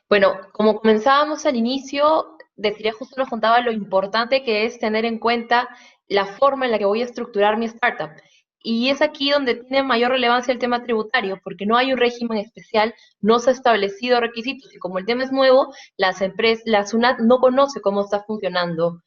Bueno, como comenzábamos al inicio, Desiree justo nos contaba lo importante que es tener en cuenta la forma en la que voy a estructurar mi startup. Y es aquí donde tiene mayor relevancia el tema tributario, porque no hay un régimen especial, no se ha establecido requisitos, y como el tema es nuevo, la SUNAT no conoce cómo está funcionando,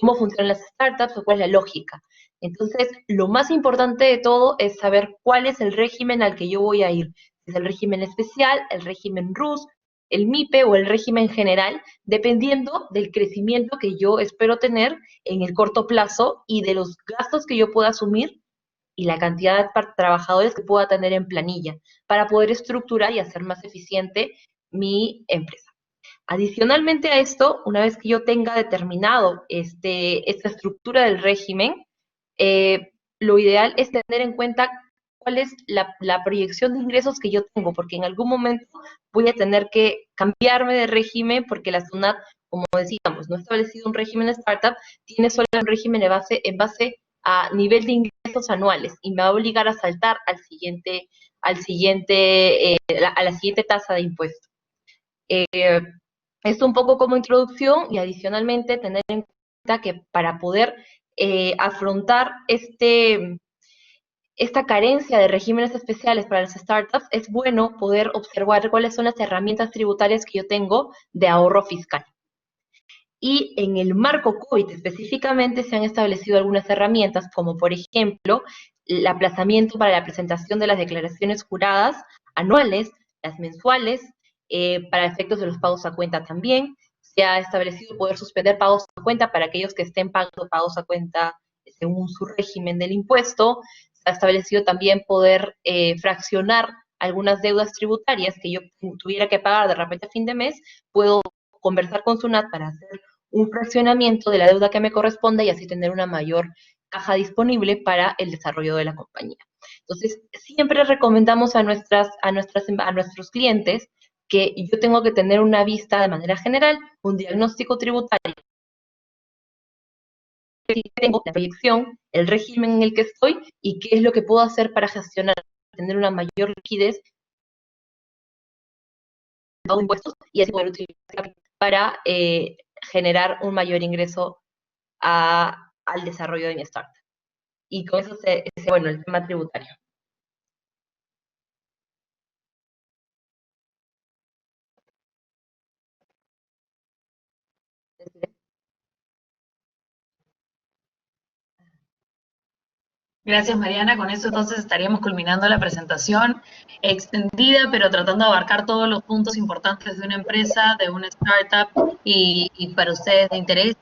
cómo funcionan las startups o cuál es la lógica. Entonces, lo más importante de todo es saber cuál es el régimen al que yo voy a ir. ¿Es el régimen especial, el régimen RUS, el MIPE o el régimen general, dependiendo del crecimiento que yo espero tener en el corto plazo y de los gastos que yo pueda asumir y la cantidad de trabajadores que pueda tener en planilla para poder estructurar y hacer más eficiente mi empresa. Adicionalmente a esto, una vez que yo tenga determinado esta estructura del régimen, lo ideal es tener en cuenta cuál es la proyección de ingresos que yo tengo, porque en algún momento voy a tener que cambiarme de régimen, porque la SUNAT, como decíamos, no ha establecido un régimen de startup, tiene solo un régimen en base a nivel de ingresos anuales, y me va a obligar a saltar a la siguiente tasa de impuesto. Esto un poco como introducción, y adicionalmente tener en cuenta que para poder afrontar esta carencia de regímenes especiales para las startups, es bueno poder observar cuáles son las herramientas tributarias que yo tengo de ahorro fiscal. Y en el marco COVID específicamente se han establecido algunas herramientas, como por ejemplo el aplazamiento para la presentación de las declaraciones juradas anuales, las mensuales, para efectos de los pagos a cuenta también. Se ha establecido poder suspender pagos a cuenta para aquellos que estén pagando pagos a cuenta según su régimen del impuesto. Se ha establecido también poder fraccionar algunas deudas tributarias que yo tuviera que pagar de repente a fin de mes. Puedo conversar con SUNAT para hacer un fraccionamiento de la deuda que me corresponde y así tener una mayor caja disponible para el desarrollo de la compañía. Entonces, siempre recomendamos a nuestros clientes que yo tengo que tener una vista de manera general, un diagnóstico tributario, tengo la proyección, el régimen en el que estoy y qué es lo que puedo hacer para gestionar, tener una mayor liquidez de impuestos y así poder utilizar para generar un mayor ingreso al desarrollo de mi startup. Y con eso bueno, el tema tributario. Gracias, Mariana. Con eso entonces estaríamos culminando la presentación extendida, pero tratando de abarcar todos los puntos importantes de una empresa, de una startup y para ustedes de interés.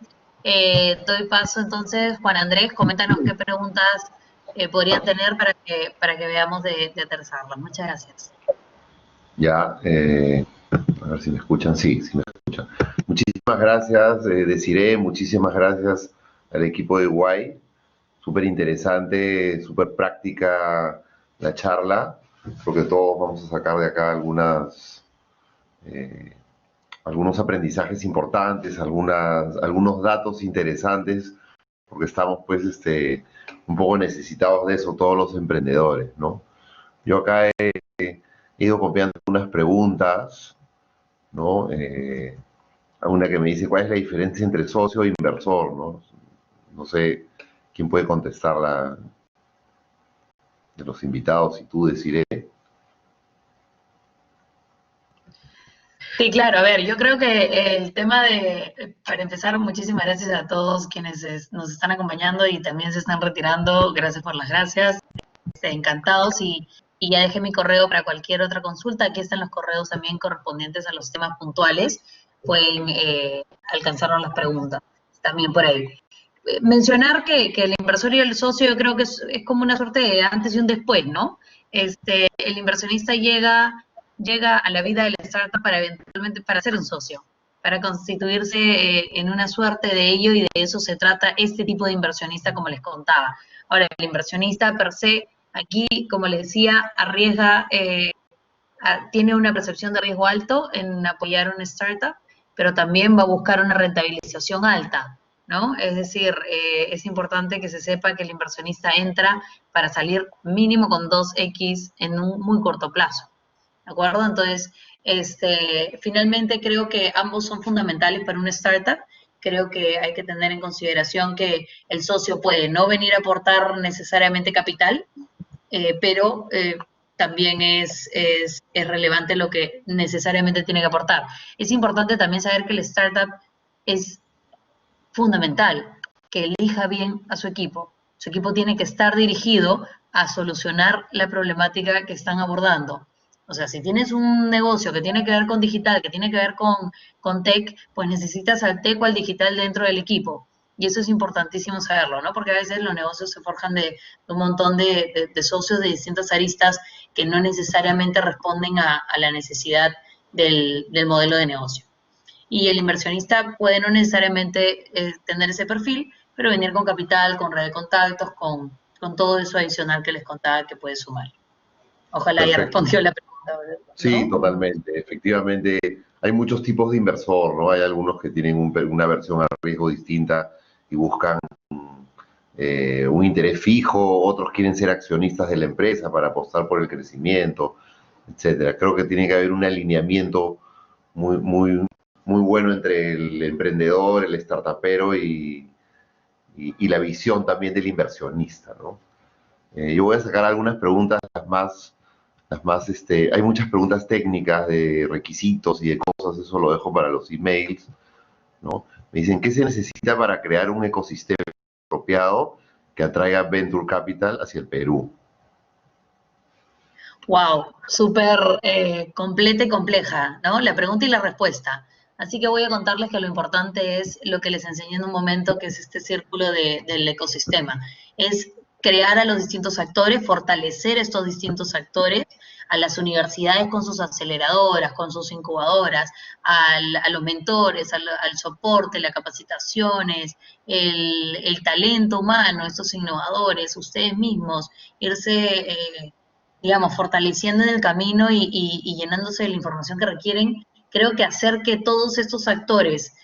Doy paso entonces, Juan Andrés, coméntanos qué preguntas podrían tener para que veamos de aterrizarlas. Muchas gracias. Ya, a ver si me escuchan. Sí, sí me escuchan. Muchísimas gracias, Desiree, muchísimas gracias al equipo de Guay. Súper interesante, súper práctica la charla, porque todos vamos a sacar de acá algunos aprendizajes importantes, algunos datos interesantes, porque estamos pues un poco necesitados de eso todos los emprendedores, ¿no? Yo acá he ido copiando unas preguntas, ¿no? Una que me dice, ¿cuál es la diferencia entre socio e inversor, ¿no? No sé quién puede contestarla de los invitados, si tú deciré. Sí, claro, a ver, yo creo que el tema para empezar, muchísimas gracias a todos quienes nos están acompañando y también se están retirando, gracias por las gracias, encantados y ya dejé mi correo para cualquier otra consulta, aquí están los correos también correspondientes a los temas puntuales, pueden alcanzarnos las preguntas también por ahí. Mencionar que el inversor y el socio yo creo que es como una suerte de antes y un después, ¿no? El inversionista llega a la vida de la startup para eventualmente para ser un socio, para constituirse en una suerte de ello y de eso se trata este tipo de inversionista como les contaba. Ahora, el inversionista per se, aquí, como les decía, arriesga, tiene una percepción de riesgo alto en apoyar una startup, pero también va a buscar una rentabilización alta, ¿no? Es decir, es importante que se sepa que el inversionista entra para salir mínimo con 2x en un muy corto plazo, ¿de acuerdo? Entonces, finalmente creo que ambos son fundamentales para una startup. Creo que hay que tener en consideración que el socio puede no venir a aportar necesariamente capital, pero también es relevante lo que necesariamente tiene que aportar. Es importante también saber que el startup es fundamental, que elija bien a su equipo. Su equipo tiene que estar dirigido a solucionar la problemática que están abordando. O sea, si tienes un negocio que tiene que ver con digital, que tiene que ver con tech, pues necesitas al tech o al digital dentro del equipo. Y eso es importantísimo saberlo, ¿no? Porque a veces los negocios se forjan de un montón de socios de distintas aristas que no necesariamente responden a la necesidad del modelo de negocio. Y el inversionista puede no necesariamente tener ese perfil, pero venir con capital, con red de contactos, con todo eso adicional que les contaba que puede sumar. Ojalá haya respondido la pregunta. ¿No? Sí, totalmente. Efectivamente, hay muchos tipos de inversor, ¿no? Hay algunos que tienen una versión a riesgo distinta y buscan un interés fijo, otros quieren ser accionistas de la empresa para apostar por el crecimiento, etcétera. Creo que tiene que haber un alineamiento muy, muy, muy bueno entre el emprendedor, el startupero y la visión también del inversionista, ¿no? Yo voy a sacar algunas preguntas, hay muchas preguntas técnicas de requisitos y de cosas, eso lo dejo para los emails, ¿no? Me dicen, ¿qué se necesita para crear un ecosistema apropiado que atraiga Venture Capital hacia el Perú? Wow, súper completa y compleja, ¿no? La pregunta y la respuesta. Así que voy a contarles que lo importante es lo que les enseñé en un momento, que es este círculo del ecosistema. Es crear a los distintos actores, fortalecer estos distintos actores, a las universidades con sus aceleradoras, con sus incubadoras, a los mentores, al soporte, las capacitaciones, el talento humano, estos innovadores, ustedes mismos, irse, digamos, fortaleciendo en el camino y llenándose de la información que requieren. Creo que hacer que todos estos actores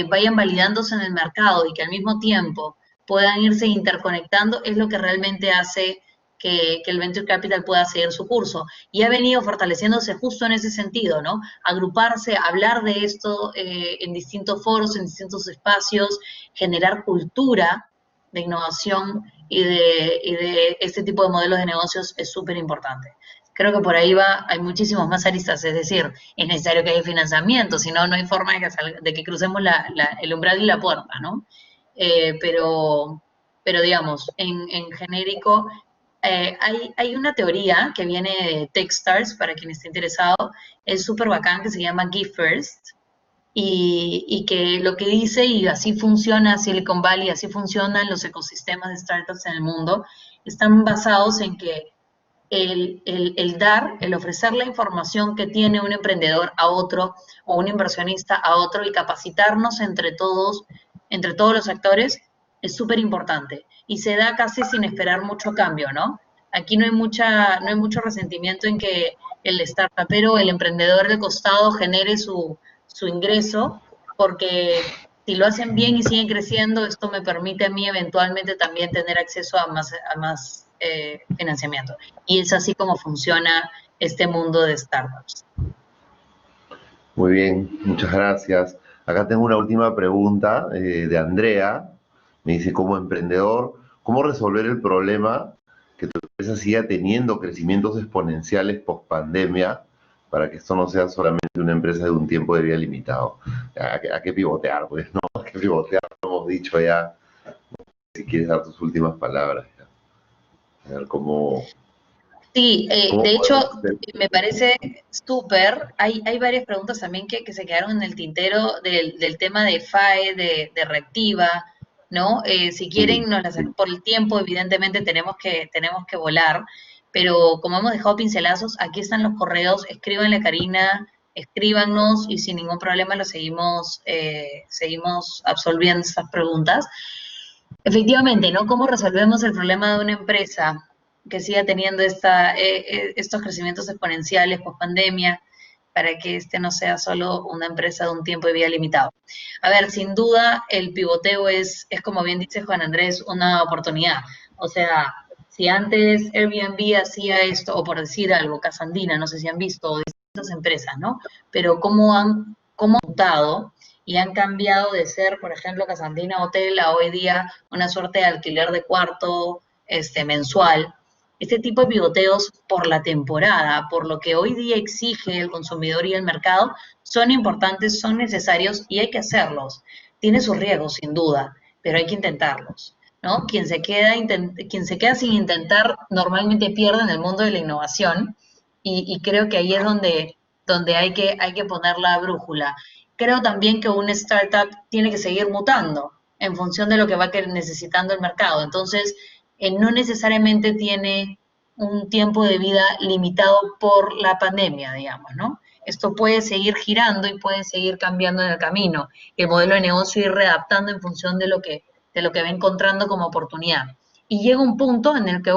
vayan validándose en el mercado y que al mismo tiempo puedan irse interconectando es lo que realmente hace que el Venture Capital pueda seguir su curso. Y ha venido fortaleciéndose justo en ese sentido, ¿no? Agruparse, hablar de esto en distintos foros, en distintos espacios, generar cultura de innovación y de este tipo de modelos de negocios es súper importante. Creo que por ahí va, hay muchísimos más aristas, es decir, es necesario que haya financiamiento, si no, no hay forma de que crucemos el umbral y la puerta, ¿no? Pero digamos, en genérico, hay una teoría que viene de Techstars, para quien esté interesado, es súper bacán, que se llama Give First, y que lo que dice, y así funciona Silicon Valley, así funcionan los ecosistemas de startups en el mundo, están basados en que el ofrecer la información que tiene un emprendedor a otro, o un inversionista a otro, y capacitarnos entre todos los actores, es súper importante. Y se da casi sin esperar mucho cambio, ¿no? Aquí no hay mucho resentimiento en que el startupero, el emprendedor de costado genere su ingreso, porque si lo hacen bien y siguen creciendo, esto me permite a mí eventualmente también tener acceso a más financiamiento. Y es así como funciona este mundo de startups. Muy bien, muchas gracias. Acá tengo una última pregunta de Andrea. Me dice, como emprendedor, ¿cómo resolver el problema que tu empresa siga teniendo crecimientos exponenciales post pandemia para que esto no sea solamente una empresa de un tiempo de vida limitado? ¿A qué pivotear? Pues no, hay que pivotear, lo hemos dicho ya. Si quieres dar tus últimas palabras. A ver cómo... Sí, ¿cómo de hecho, podemos hacer? me parece súper. Hay varias preguntas también que se quedaron en el tintero del tema de FAE, de Reactiva, ¿no? Si quieren, nos las Sí. por el tiempo, evidentemente tenemos que volar, pero como hemos dejado pincelazos, aquí están los correos, escríbanle a Karina, escríbanos y sin ningún problema lo seguimos absolviendo estas preguntas. Efectivamente, ¿no? ¿Cómo resolvemos el problema de una empresa que siga teniendo estos crecimientos exponenciales post pandemia para que este no sea solo una empresa de un tiempo de vida limitado? A ver, sin duda el pivoteo es como bien dice Juan Andrés, una oportunidad. O sea, si antes Airbnb hacía esto, o por decir algo, Casandina, no sé si han visto, o distintas empresas, ¿no? Pero cómo han mutado y han cambiado de ser, por ejemplo, Casandina Hotel a hoy día una suerte de alquiler de cuarto mensual. Este tipo de pivoteos por la temporada, por lo que hoy día exige el consumidor y el mercado, son importantes, son necesarios y hay que hacerlos. Tiene sus riesgos, sin duda, pero hay que intentarlos, ¿no? Quien se queda sin intentar normalmente pierde en el mundo de la innovación y creo que ahí es donde hay que poner la brújula. Creo también que una startup tiene que seguir mutando en función de lo que va necesitando el mercado. Entonces, no necesariamente tiene un tiempo de vida limitado por la pandemia, digamos, ¿no? Esto puede seguir girando y puede seguir cambiando en el camino. El modelo de negocio ir readaptando en función de lo que va encontrando como oportunidad. Y llega un punto en el que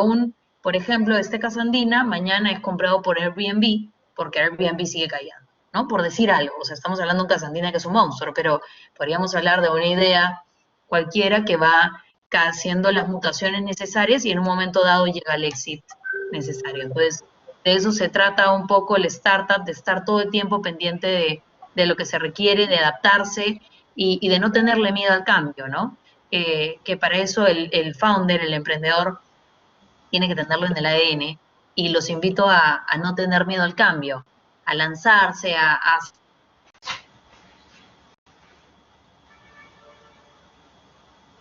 por ejemplo, Casandina mañana es comprado por Airbnb, porque Airbnb sigue cayendo, ¿no? Por decir algo, o sea, estamos hablando de un Casandina que es un monstruo, pero podríamos hablar de una idea cualquiera que va haciendo las mutaciones necesarias y en un momento dado llega el exit necesario. Entonces, de eso se trata un poco el startup, de estar todo el tiempo pendiente de lo que se requiere, de adaptarse y de no tenerle miedo al cambio, ¿no? Que para eso el founder, el emprendedor, tiene que tenerlo en el ADN y los invito a no tener miedo al cambio, a lanzarse, a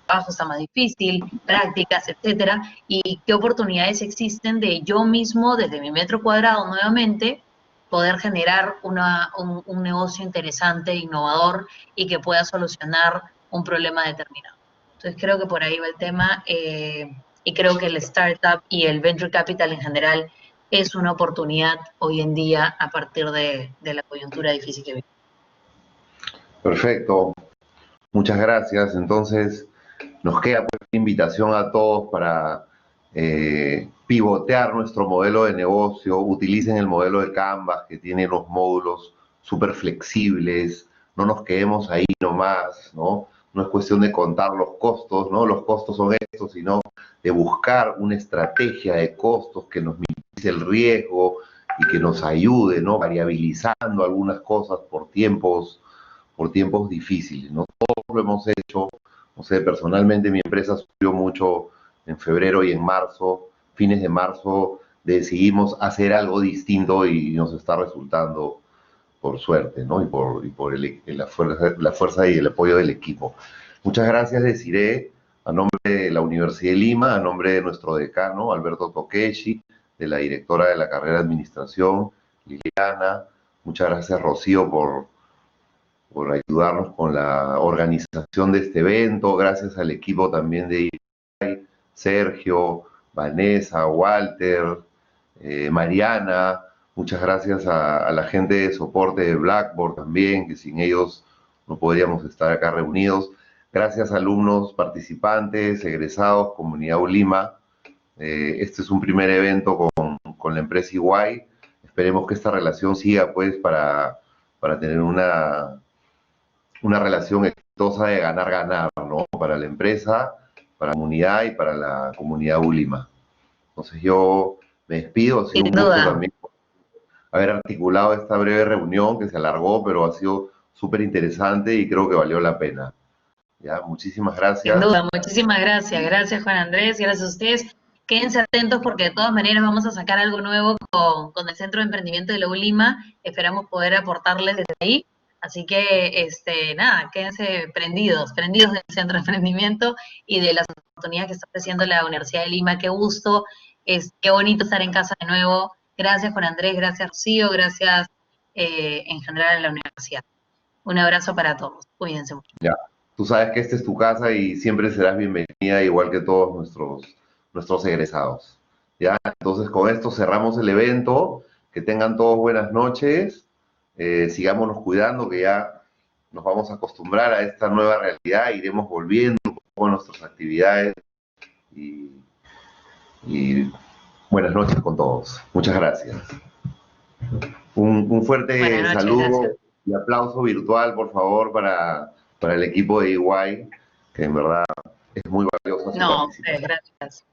trabajo está más difícil, prácticas, etcétera, y qué oportunidades existen de yo mismo, desde mi metro cuadrado nuevamente, poder generar un negocio interesante, innovador y que pueda solucionar un problema determinado. Entonces creo que por ahí va el tema y creo que el startup y el venture capital en general es una oportunidad hoy en día a partir de la coyuntura difícil que vivimos. Perfecto, muchas gracias. Entonces, nos queda pues la invitación a todos para pivotear nuestro modelo de negocio. Utilicen el modelo de Canvas, que tiene los módulos súper flexibles. No nos quedemos ahí nomás, ¿no? No es cuestión de contar los costos, ¿no? Los costos son estos, sino de buscar una estrategia de costos que nos minimice el riesgo y que nos ayude, ¿no? Variabilizando algunas cosas por tiempos difíciles, ¿no? Todos lo hemos hecho. No sé, personalmente mi empresa sufrió mucho en febrero y en marzo, fines de marzo, decidimos hacer algo distinto y nos está resultando, por suerte, ¿no? Y por la fuerza y el apoyo del equipo. Muchas gracias, Desiree, a nombre de la Universidad de Lima, a nombre de nuestro decano, Alberto Tokeshi, de la directora de la carrera de Administración, Liliana. Muchas gracias, Rocío, por ayudarnos con la organización de este evento. Gracias al equipo también de IBAI, Sergio, Vanessa, Walter, Mariana. Muchas gracias a la gente de soporte de Blackboard también, que sin ellos no podríamos estar acá reunidos. Gracias, alumnos, participantes, egresados, Comunidad ULIMA. Este es un primer evento con la empresa EY. Esperemos que esta relación siga, pues, para tener una relación exitosa de ganar-ganar, ¿no? Para la empresa, para la comunidad y para la comunidad ULIMA. Entonces yo me despido, ha sido un gusto también haber articulado esta breve reunión que se alargó, pero ha sido súper interesante y creo que valió la pena. ¿Ya? Muchísimas gracias. Sin duda, muchísimas gracias. Gracias, Juan Andrés, gracias a ustedes. Quédense atentos porque de todas maneras vamos a sacar algo nuevo con el Centro de Emprendimiento de la ULIMA. Esperamos poder aportarles desde ahí. Así que, nada, quédense prendidos del Centro de Emprendimiento y de las oportunidades que está ofreciendo la Universidad de Lima. Qué gusto, qué bonito estar en casa de nuevo. Gracias, Juan Andrés, gracias, Rocío, gracias en general a la universidad. Un abrazo para todos. Cuídense mucho. Ya, tú sabes que esta es tu casa y siempre serás bienvenida, igual que todos nuestros egresados. Ya, entonces con esto cerramos el evento. Que tengan todos buenas noches. Sigámonos cuidando, que ya nos vamos a acostumbrar a esta nueva realidad. Iremos volviendo un poco a nuestras actividades. Y buenas noches con todos. Muchas gracias. Un fuerte saludo. Gracias. Y aplauso virtual, por favor, para el equipo de EY, que en verdad es muy valioso. No, gracias.